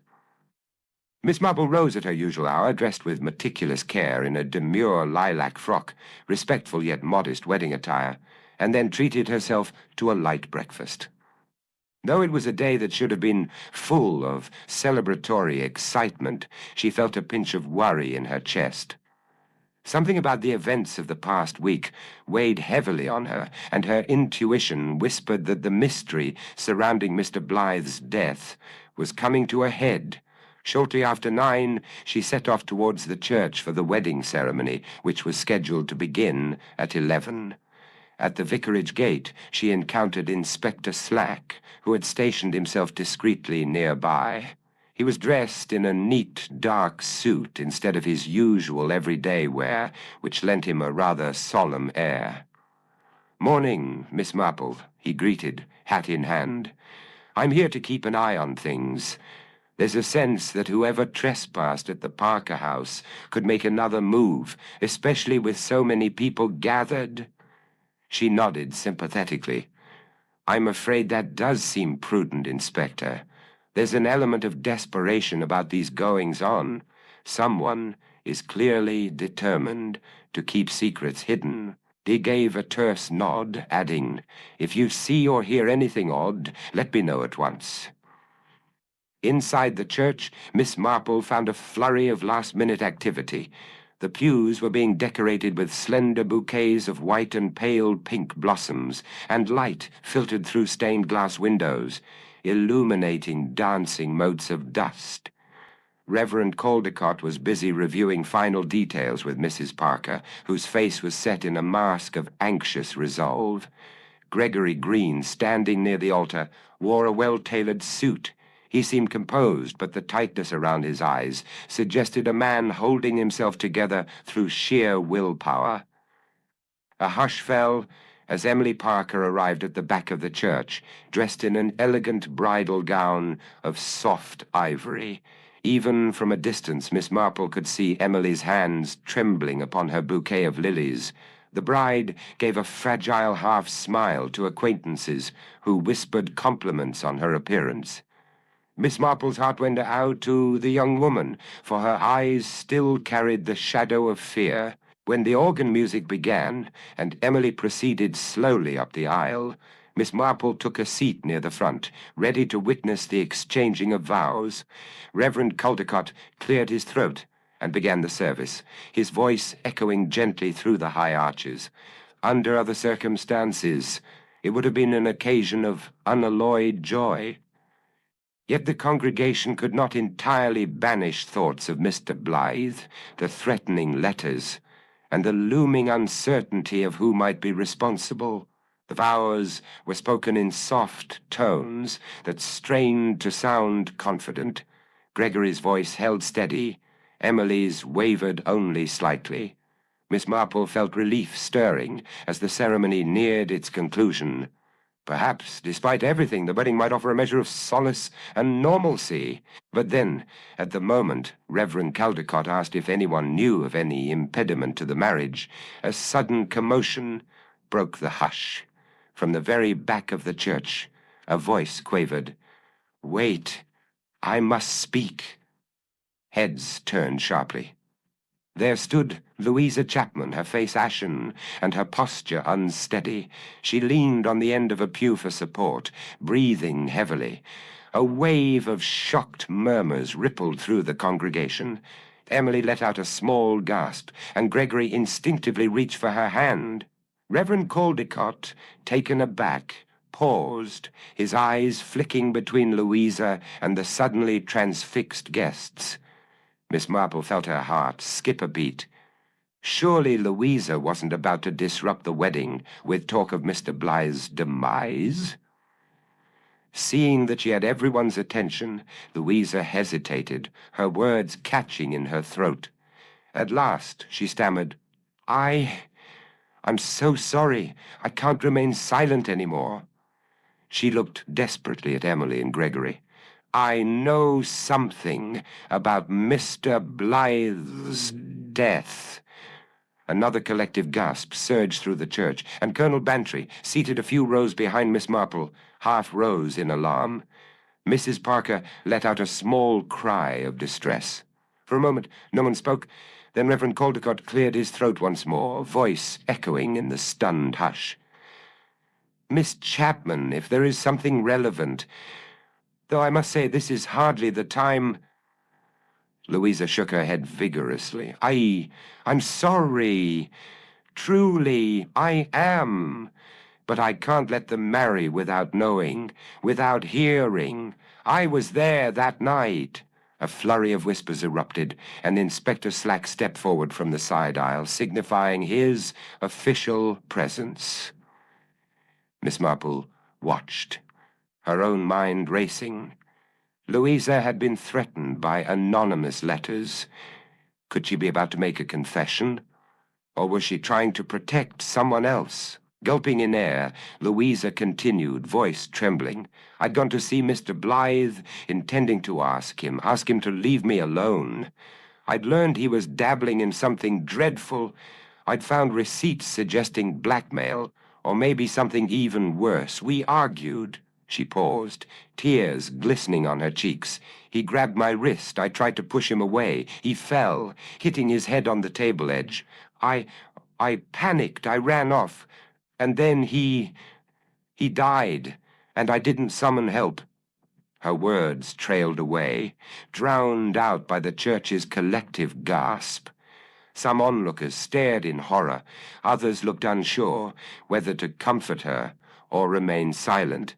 Miss Marple rose at her usual hour, dressed with meticulous care in a demure lilac frock, respectful yet modest wedding attire, and then treated herself to a light breakfast. Though it was a day that should have been full of celebratory excitement, she felt a pinch of worry in her chest. Something about the events of the past week weighed heavily on her, and her intuition whispered that the mystery surrounding Mr. Blythe's death was coming to a head. Shortly after 9, she set off towards the church for the wedding ceremony, which was scheduled to begin at 11. At the vicarage gate, she encountered Inspector Slack, who had stationed himself discreetly nearby. He was dressed in a neat, dark suit instead of his usual everyday wear, which lent him a rather solemn air. "Morning, Miss Marple," he greeted, hat in hand. "I'm here to keep an eye on things. There's a sense that whoever trespassed at the Parker house could make another move, especially with so many people gathered." She nodded sympathetically. "I'm afraid that does seem prudent, Inspector. There's an element of desperation about these goings-on. Someone is clearly determined to keep secrets hidden." He gave a terse nod, adding, "If you see or hear anything odd, let me know at once." Inside the church, Miss Marple found a flurry of last-minute activity. The pews were being decorated with slender bouquets of white and pale pink blossoms, and light filtered through stained glass windows, illuminating dancing motes of dust. Reverend Caldecott was busy reviewing final details with Mrs. Parker, whose face was set in a mask of anxious resolve. Gregory Green, standing near the altar, wore a well-tailored suit. He seemed composed, but the tightness around his eyes suggested a man holding himself together through sheer willpower. A hush fell as Emily Parker arrived at the back of the church, dressed in an elegant bridal gown of soft ivory. Even from a distance, Miss Marple could see Emily's hands trembling upon her bouquet of lilies. The bride gave a fragile half-smile to acquaintances who whispered compliments on her appearance. Miss Marple's heart went out to the young woman, for her eyes still carried the shadow of fear. When the organ music began, and Emily proceeded slowly up the aisle, Miss Marple took a seat near the front, ready to witness the exchanging of vows. Reverend Caldecott cleared his throat and began the service, his voice echoing gently through the high arches. Under other circumstances, it would have been an occasion of unalloyed joy. Yet the congregation could not entirely banish thoughts of Mr. Blythe, the threatening letters, and the looming uncertainty of who might be responsible. The vows were spoken in soft tones that strained to sound confident. Gregory's voice held steady. Emily's wavered only slightly. Miss Marple felt relief stirring as the ceremony neared its conclusion. Perhaps, despite everything, the wedding might offer a measure of solace and normalcy. But then, at the moment, Reverend Caldecott asked if anyone knew of any impediment to the marriage. A sudden commotion broke the hush. From the very back of the church, a voice quavered, "Wait, I must speak." Heads turned sharply. There stood Louisa Chapman, her face ashen and her posture unsteady. She leaned on the end of a pew for support, breathing heavily. A wave of shocked murmurs rippled through the congregation. Emily let out a small gasp, and Gregory instinctively reached for her hand. Reverend Caldecott, taken aback, paused, his eyes flicking between Louisa and the suddenly transfixed guests. Miss Marple felt her heart skip a beat. Surely Louisa wasn't about to disrupt the wedding with talk of Mr. Blythe's demise? Seeing that she had everyone's attention, Louisa hesitated, her words catching in her throat. At last she stammered, I'm so sorry. I can't remain silent anymore." She looked desperately at Emily and Gregory. "I know something about Mr. Blythe's death." Another collective gasp surged through the church, and Colonel Bantry, seated a few rows behind Miss Marple, half rose in alarm. Mrs. Parker let out a small cry of distress. For a moment no one spoke. Then Reverend Caldecott cleared his throat once more, voice echoing in the stunned hush. "Miss Chapman, if there is something relevant, though I must say this is hardly the time—" Louisa shook her head vigorously. I'm sorry. Truly, I am. But I can't let them marry without knowing, without hearing. I was there that night." A flurry of whispers erupted, and Inspector Slack stepped forward from the side aisle, signifying his official presence. Miss Marple watched, her own mind racing. Louisa had been threatened by anonymous letters. Could she be about to make a confession? Or was she trying to protect someone else? Gulping in air, Louisa continued, voice trembling. I'd gone to see Mr. Blythe, intending to ask him to leave me alone. I'd learned he was dabbling in something dreadful. I'd found receipts suggesting blackmail, or maybe something even worse. We argued. She paused, tears glistening on her cheeks. He grabbed my wrist. I tried to push him away. He fell, hitting his head on the table edge. I panicked. I ran off. And then he died, and I didn't summon help. Her words trailed away, drowned out by the church's collective gasp. Some onlookers stared in horror. Others looked unsure whether to comfort her or remain silent.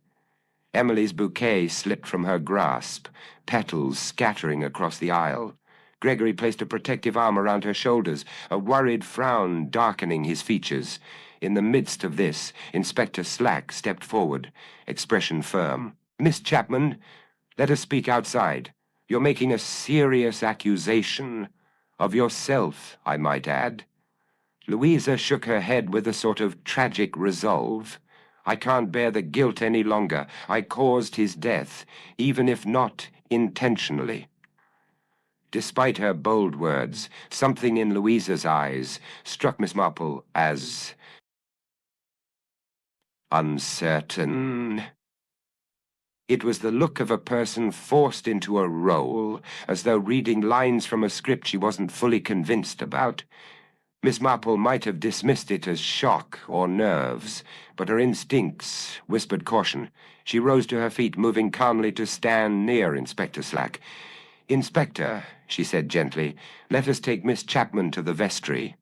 Emily's bouquet slipped from her grasp, petals scattering across the aisle. Gregory placed a protective arm around her shoulders, a worried frown darkening his features. In the midst of this, Inspector Slack stepped forward, expression firm. Miss Chapman, let us speak outside. You're making a serious accusation of yourself, I might add. Louisa shook her head with a sort of tragic resolve. I can't bear the guilt any longer. I caused his death, even if not intentionally. Despite her bold words, something in Louisa's eyes struck Miss Marple as uncertain. It was the look of a person forced into a role, as though reading lines from a script she wasn't fully convinced about. Miss Marple might have dismissed it as shock or nerves, but her instincts whispered caution. She rose to her feet, moving calmly to stand near Inspector Slack. Inspector, she said gently, let us take Miss Chapman to the vestry.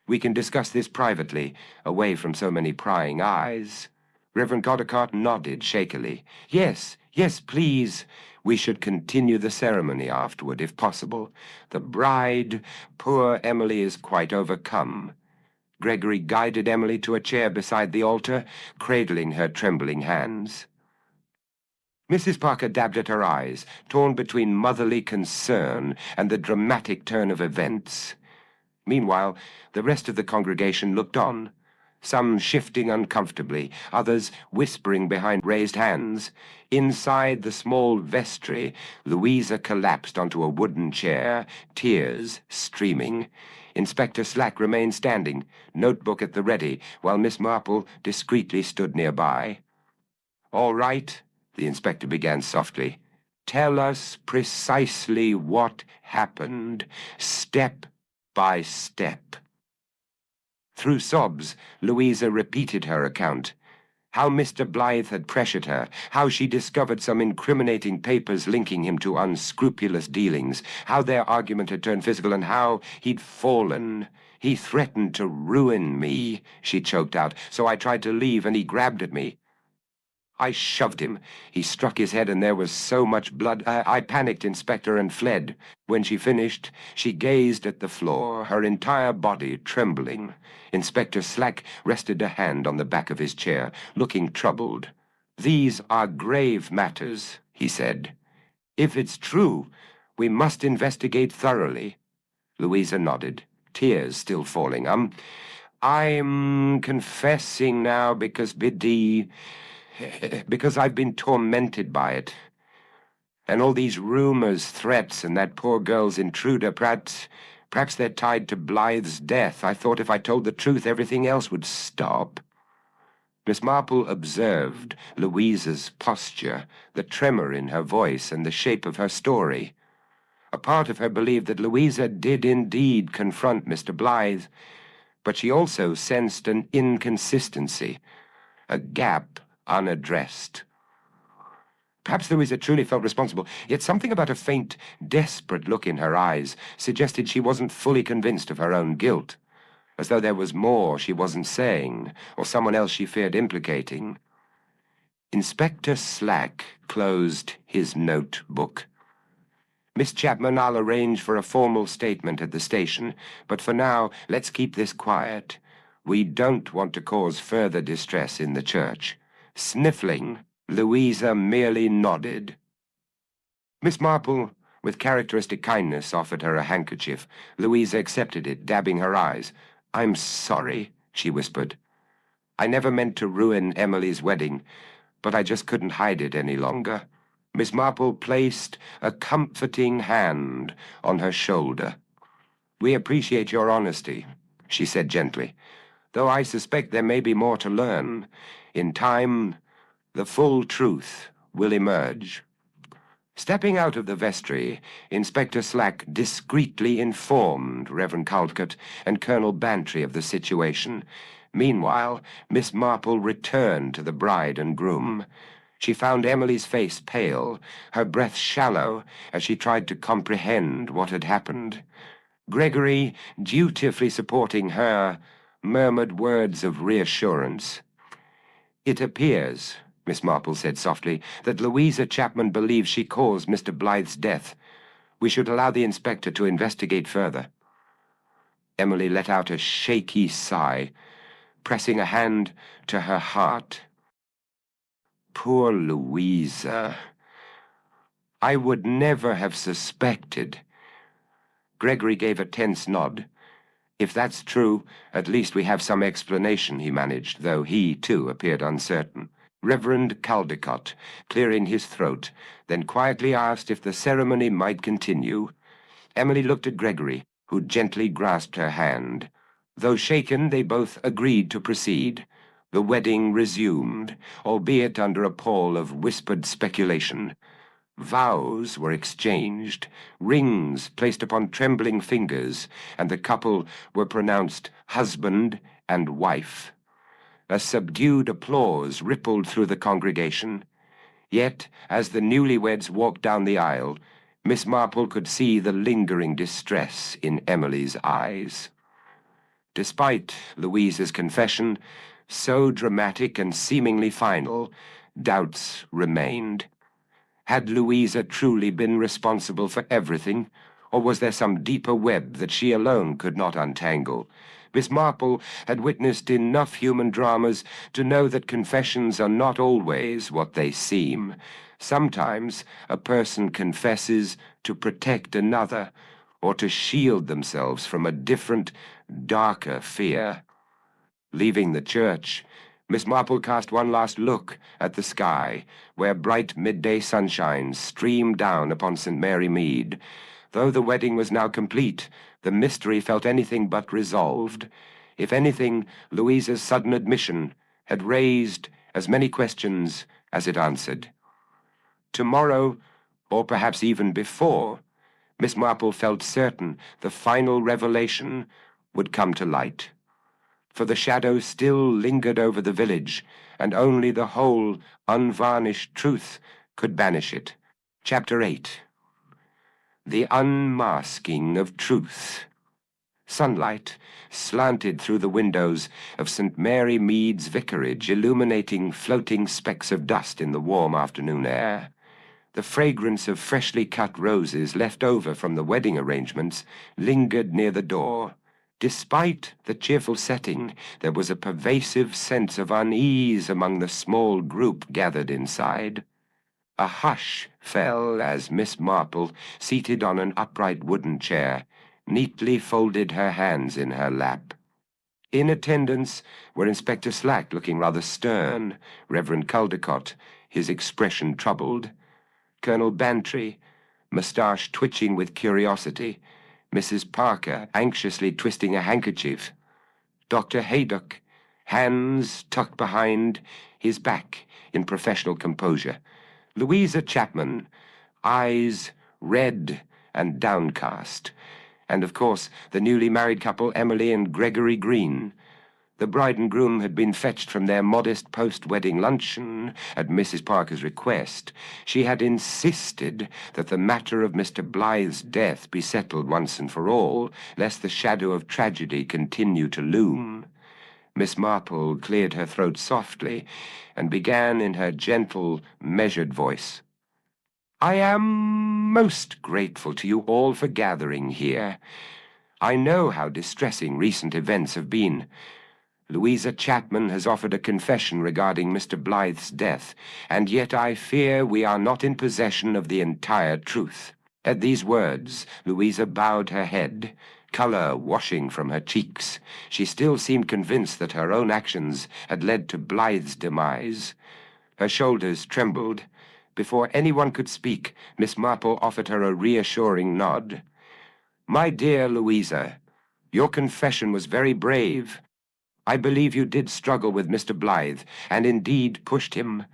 We can discuss this privately, away from so many prying eyes. Reverend Godecart nodded shakily. Yes, please. We should continue the ceremony afterward, if possible. The bride, poor Emily, is quite overcome. Gregory guided Emily to a chair beside the altar, cradling her trembling hands. Mrs. Parker dabbed at her eyes, torn between motherly concern and the dramatic turn of events. Meanwhile, the rest of the congregation looked on, some shifting uncomfortably, others whispering behind raised hands. Inside the small vestry, Louisa collapsed onto a wooden chair, tears streaming. Inspector Slack remained standing, notebook at the ready, while Miss Marple discreetly stood nearby. All right, the inspector began softly. Tell us precisely what happened, step by step. Through sobs, Louisa repeated her account. How Mr. Blythe had pressured her, how she discovered some incriminating papers linking him to unscrupulous dealings, how their argument had turned physical, and how he'd fallen. He threatened to ruin me, she choked out, so I tried to leave and he grabbed at me. I shoved him. He struck his head and there was so much blood. I panicked, Inspector, and fled. When she finished, she gazed at the floor, her entire body trembling. Inspector Slack rested a hand on the back of his chair, looking troubled. These are grave matters, he said. If it's true, we must investigate thoroughly. Louisa nodded, tears still falling. I'm confessing now because I've been tormented by it. And all these rumors, threats, and that poor girl's intruder, perhaps they're tied to Blythe's death. I thought if I told the truth, everything else would stop. Miss Marple observed Louisa's posture, the tremor in her voice, and the shape of her story. A part of her believed that Louisa did indeed confront Mr. Blythe, but she also sensed an inconsistency, a gap unaddressed. Perhaps Louisa truly felt responsible, yet something about a faint, desperate look in her eyes suggested she wasn't fully convinced of her own guilt, as though there was more she wasn't saying, or someone else she feared implicating. Inspector Slack closed his notebook. Miss Chapman, I'll arrange for a formal statement at the station, but for now, let's keep this quiet. We don't want to cause further distress in the church." Sniffling, Louisa merely nodded. Miss Marple, with characteristic kindness, offered her a handkerchief. Louisa accepted it, dabbing her eyes. "I'm sorry," she whispered. "I never meant to ruin Emily's wedding, but I just couldn't hide it any longer." Miss Marple placed a comforting hand on her shoulder. "We appreciate your honesty," she said gently, "though I suspect there may be more to learn. In time, the full truth will emerge." Stepping out of the vestry, Inspector Slack discreetly informed Reverend Caldecott and Colonel Bantry of the situation. Meanwhile, Miss Marple returned to the bride and groom. She found Emily's face pale, her breath shallow, as she tried to comprehend what had happened. Gregory, dutifully supporting her, murmured words of reassurance. "It appears," Miss Marple said softly, "that Louisa Chapman believes she caused Mr. Blythe's death. We should allow the inspector to investigate further." Emily let out a shaky sigh, pressing a hand to her heart. "Poor Louisa. I would never have suspected." Gregory gave a tense nod. "If that's true, at least we have some explanation," he managed, though he, too, appeared uncertain. Reverend Caldecott, clearing his throat, then quietly asked if the ceremony might continue. Emily looked at Gregory, who gently grasped her hand. Though shaken, they both agreed to proceed. The wedding resumed, albeit under a pall of whispered speculation. Vows were exchanged, rings placed upon trembling fingers, and the couple were pronounced husband and wife. A subdued applause rippled through the congregation. Yet, as the newlyweds walked down the aisle, Miss Marple could see the lingering distress in Emily's eyes. Despite Louisa's confession, so dramatic and seemingly final, doubts remained. Had Louisa truly been responsible for everything, or was there some deeper web that she alone could not untangle? Miss Marple had witnessed enough human dramas to know that confessions are not always what they seem. Sometimes a person confesses to protect another, or to shield themselves from a different, darker fear. Leaving the church, Miss Marple cast one last look at the sky, where bright midday sunshine streamed down upon St. Mary Mead. Though the wedding was now complete, the mystery felt anything but resolved. If anything, Louisa's sudden admission had raised as many questions as it answered. Tomorrow, or perhaps even before, Miss Marple felt certain the final revelation would come to light. For the shadow still lingered over the village, and only the whole, unvarnished truth could banish it. Chapter 8. The Unmasking of Truth. Sunlight slanted through the windows of St. Mary Mead's vicarage, illuminating floating specks of dust in the warm afternoon air. The fragrance of freshly cut roses left over from the wedding arrangements lingered near the door. Despite the cheerful setting, there was a pervasive sense of unease among the small group gathered inside. A hush fell as Miss Marple, seated on an upright wooden chair, neatly folded her hands in her lap. In attendance were Inspector Slack, looking rather stern, Reverend Caldecott, his expression troubled, Colonel Bantry, moustache twitching with curiosity, Mrs. Parker anxiously twisting a handkerchief, Dr. Haydock, hands tucked behind his back in professional composure, Louisa Chapman, eyes red and downcast, and of course the newly married couple Emily and Gregory Green. The bride and groom had been fetched from their modest post-wedding luncheon at Mrs. Parker's request. She had insisted that the matter of Mr. Blythe's death be settled once and for all, lest the shadow of tragedy continue to loom. Miss Marple cleared her throat softly and began in her gentle, measured voice. "I am most grateful to you all for gathering here. I know how distressing recent events have been. Louisa Chapman has offered a confession regarding Mr. Blythe's death, and yet I fear we are not in possession of the entire truth." At these words, Louisa bowed her head, colour washing from her cheeks. She still seemed convinced that her own actions had led to Blythe's demise. Her shoulders trembled. Before anyone could speak, Miss Marple offered her a reassuring nod. "My dear Louisa, your confession was very brave. I believe you did struggle with Mr. Blythe, and indeed pushed him.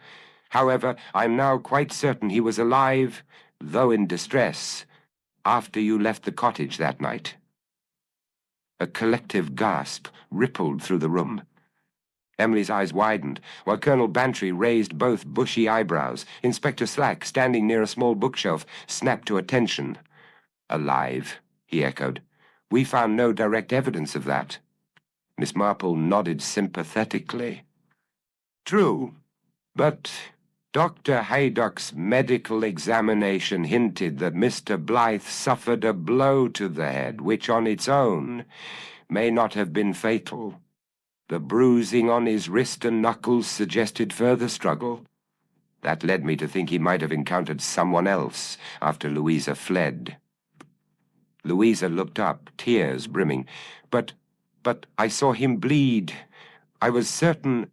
However, I'm now quite certain he was alive, though in distress, after you left the cottage that night." A collective gasp rippled through the room. Emily's eyes widened, while Colonel Bantry raised both bushy eyebrows. Inspector Slack, standing near a small bookshelf, snapped to attention. "Alive," he echoed. "We found no direct evidence of that." Miss Marple nodded sympathetically. "True, but Dr. Haydock's medical examination hinted that Mr. Blythe suffered a blow to the head, which on its own may not have been fatal. The bruising on his wrist and knuckles suggested further struggle. That led me to think he might have encountered someone else after Louisa fled." Louisa looked up, tears brimming. But I saw him bleed. I was certain—"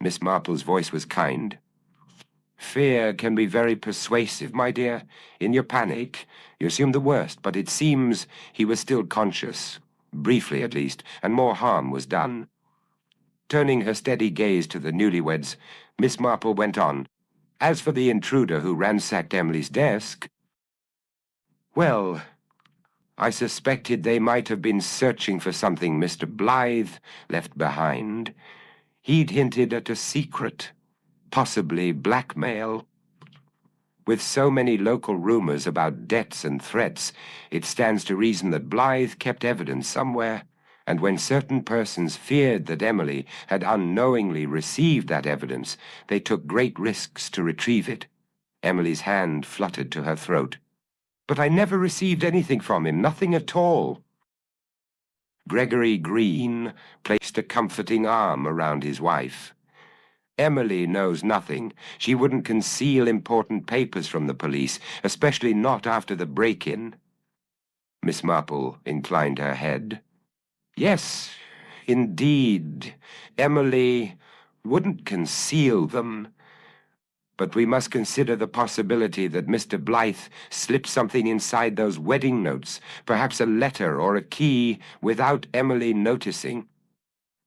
Miss Marple's voice was kind. "Fear can be very persuasive, my dear. In your panic, you assumed the worst, but it seems he was still conscious, briefly at least, and more harm was done." Turning her steady gaze to the newlyweds, Miss Marple went on. "As for the intruder who ransacked Emily's desk, well, I suspected they might have been searching for something Mr. Blythe left behind. He'd hinted at a secret, possibly blackmail. With so many local rumors about debts and threats, it stands to reason that Blythe kept evidence somewhere, and when certain persons feared that Emily had unknowingly received that evidence, they took great risks to retrieve it." Emily's hand fluttered to her throat. "But I never received anything from him, nothing at all." Gregory Green placed a comforting arm around his wife. "Emily knows nothing. She wouldn't conceal important papers from the police, especially not after the break-in." Miss Marple inclined her head. "Yes, indeed, Emily wouldn't conceal them. But we must consider the possibility that Mr. Blythe slipped something inside those wedding notes, perhaps a letter or a key, without Emily noticing.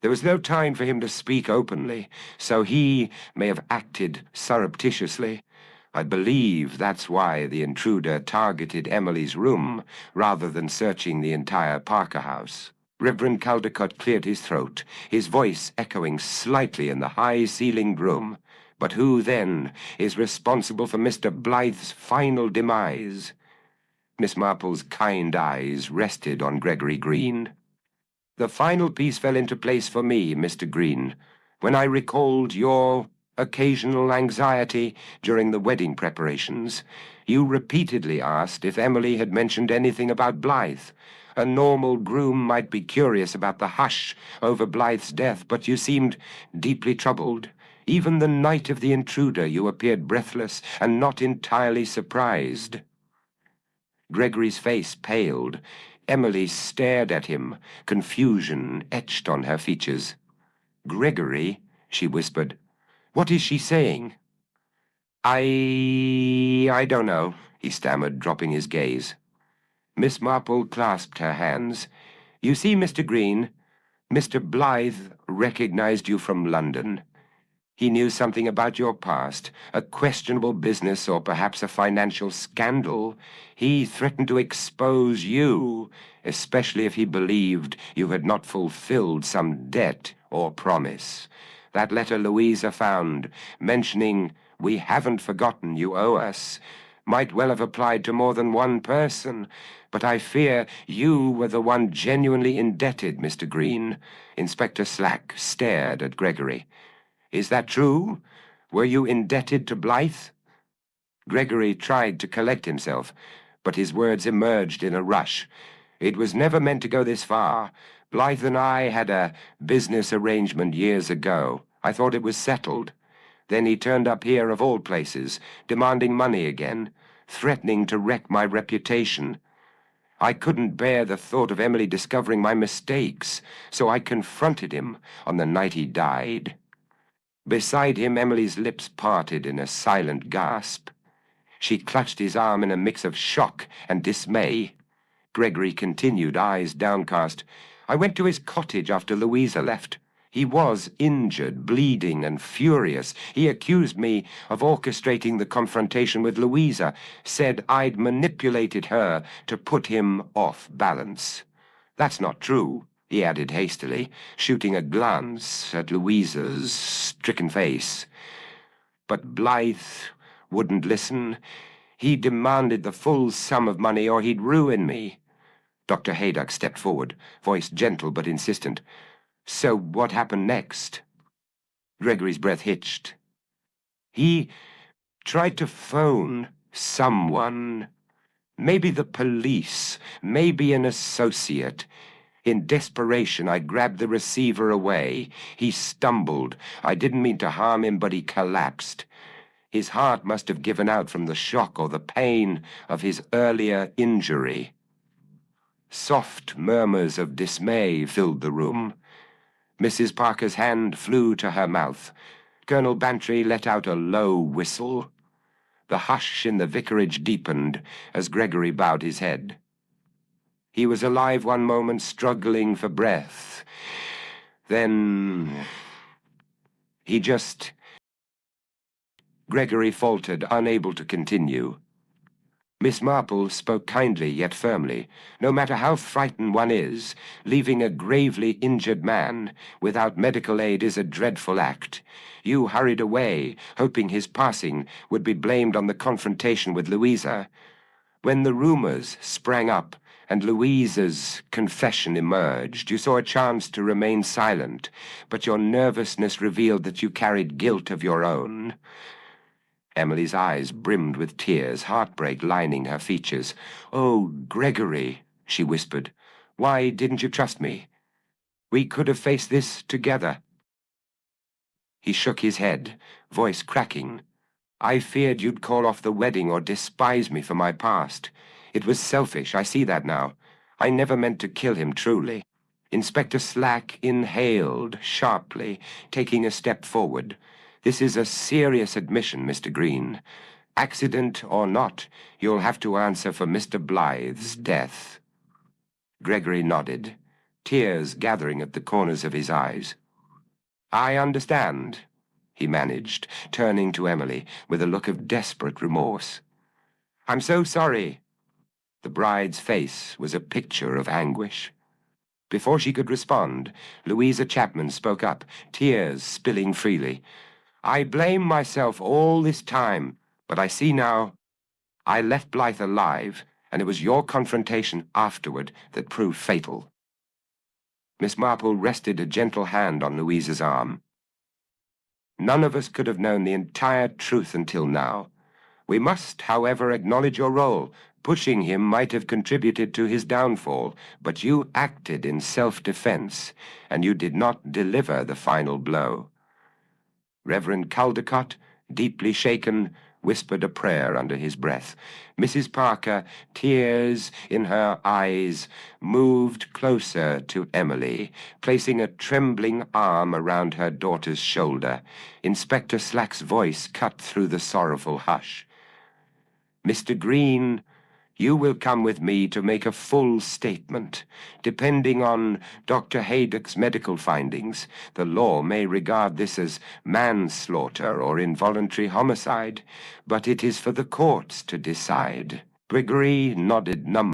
There was no time for him to speak openly, so he may have acted surreptitiously. I believe that's why the intruder targeted Emily's room rather than searching the entire Parker house." Reverend Caldecott cleared his throat, his voice echoing slightly in the high-ceilinged room. "But who, then, is responsible for Mr. Blythe's final demise?" Miss Marple's kind eyes rested on Gregory Green. "The final piece fell into place for me, Mr. Green, when I recalled your occasional anxiety during the wedding preparations. You repeatedly asked if Emily had mentioned anything about Blythe. A normal groom might be curious about the hush over Blythe's death, but you seemed deeply troubled. Even the night of the intruder you appeared breathless and not entirely surprised." Gregory's face paled. Emily stared at him, confusion etched on her features. "Gregory," she whispered, "what is she saying?" I don't know," he stammered, dropping his gaze. Miss Marple clasped her hands. "You see, Mr. Green, Mr. Blythe recognized you from London. He knew something about your past, a questionable business or perhaps a financial scandal. He threatened to expose you, especially if he believed you had not fulfilled some debt or promise. That letter Louisa found, mentioning 'we haven't forgotten you owe us,' might well have applied to more than one person, but I fear you were the one genuinely indebted, Mr. Green." Inspector Slack stared at Gregory. "Is that true? Were you indebted to Blythe?" Gregory tried to collect himself, but his words emerged in a rush. "It was never meant to go this far, Blythe and I had a business arrangement years ago. I thought it was settled. Then he turned up here of all places, demanding money again, threatening to wreck my reputation. I couldn't bear the thought of Emily discovering my mistakes, so I confronted him on the night he died. Beside him, Emily's lips parted in a silent gasp. She clutched his arm in a mix of shock and dismay. Gregory continued, eyes downcast. I went to his cottage after Louisa left. He was injured, bleeding, and furious. He accused me of orchestrating the confrontation with Louisa, said I'd manipulated her to put him off balance. That's not true, he added hastily, shooting a glance at Louisa's stricken face. But Blythe wouldn't listen. He demanded the full sum of money or he'd ruin me. Dr. Haydock stepped forward, voice gentle but insistent. So what happened next? Gregory's breath hitched. He tried to phone someone. Maybe the police, maybe an associate. In desperation, I grabbed the receiver away. He stumbled. I didn't mean to harm him, but he collapsed. His heart must have given out from the shock or the pain of his earlier injury. Soft murmurs of dismay filled the room. Mrs. Parker's hand flew to her mouth. Colonel Bantry let out a low whistle. The hush in the vicarage deepened as Gregory bowed his head. He was alive one moment, struggling for breath. Then he just... Gregory faltered, unable to continue. Miss Marple spoke kindly yet firmly. No matter how frightened one is, leaving a gravely injured man without medical aid is a dreadful act. You hurried away, hoping his passing would be blamed on the confrontation with Louisa. When the rumors sprang up and Louisa's confession emerged, you saw a chance to remain silent, but your nervousness revealed that you carried guilt of your own. Emily's eyes brimmed with tears, heartbreak lining her features. "Oh, Gregory," she whispered, "why didn't you trust me? We could have faced this together." He shook his head, voice cracking. "I feared you'd call off the wedding or despise me for my past. It was selfish, I see that now. I never meant to kill him, truly." Inspector Slack inhaled sharply, taking a step forward. "This is a serious admission, Mr. Green. Accident or not, you'll have to answer for Mr. Blythe's death." Gregory nodded, tears gathering at the corners of his eyes. "I understand," he managed, turning to Emily with a look of desperate remorse. "I'm so sorry." The bride's face was a picture of anguish. Before she could respond, Louisa Chapman spoke up, tears spilling freely. "I blame myself all this time, but I see now I left Blythe alive, and it was your confrontation afterward that proved fatal." Miss Marple rested a gentle hand on Louisa's arm. "None of us could have known the entire truth until now. We must, however, acknowledge your role. Pushing him might have contributed to his downfall, but you acted in self-defense, and you did not deliver the final blow." Reverend Caldecott, deeply shaken, whispered a prayer under his breath. Mrs. Parker, tears in her eyes, moved closer to Emily, placing a trembling arm around her daughter's shoulder. Inspector Slack's voice cut through the sorrowful hush. "Mr. Green, you will come with me to make a full statement. Depending on Dr. Haydock's medical findings, the law may regard this as manslaughter or involuntary homicide, but it is for the courts to decide." Gregory nodded numbly.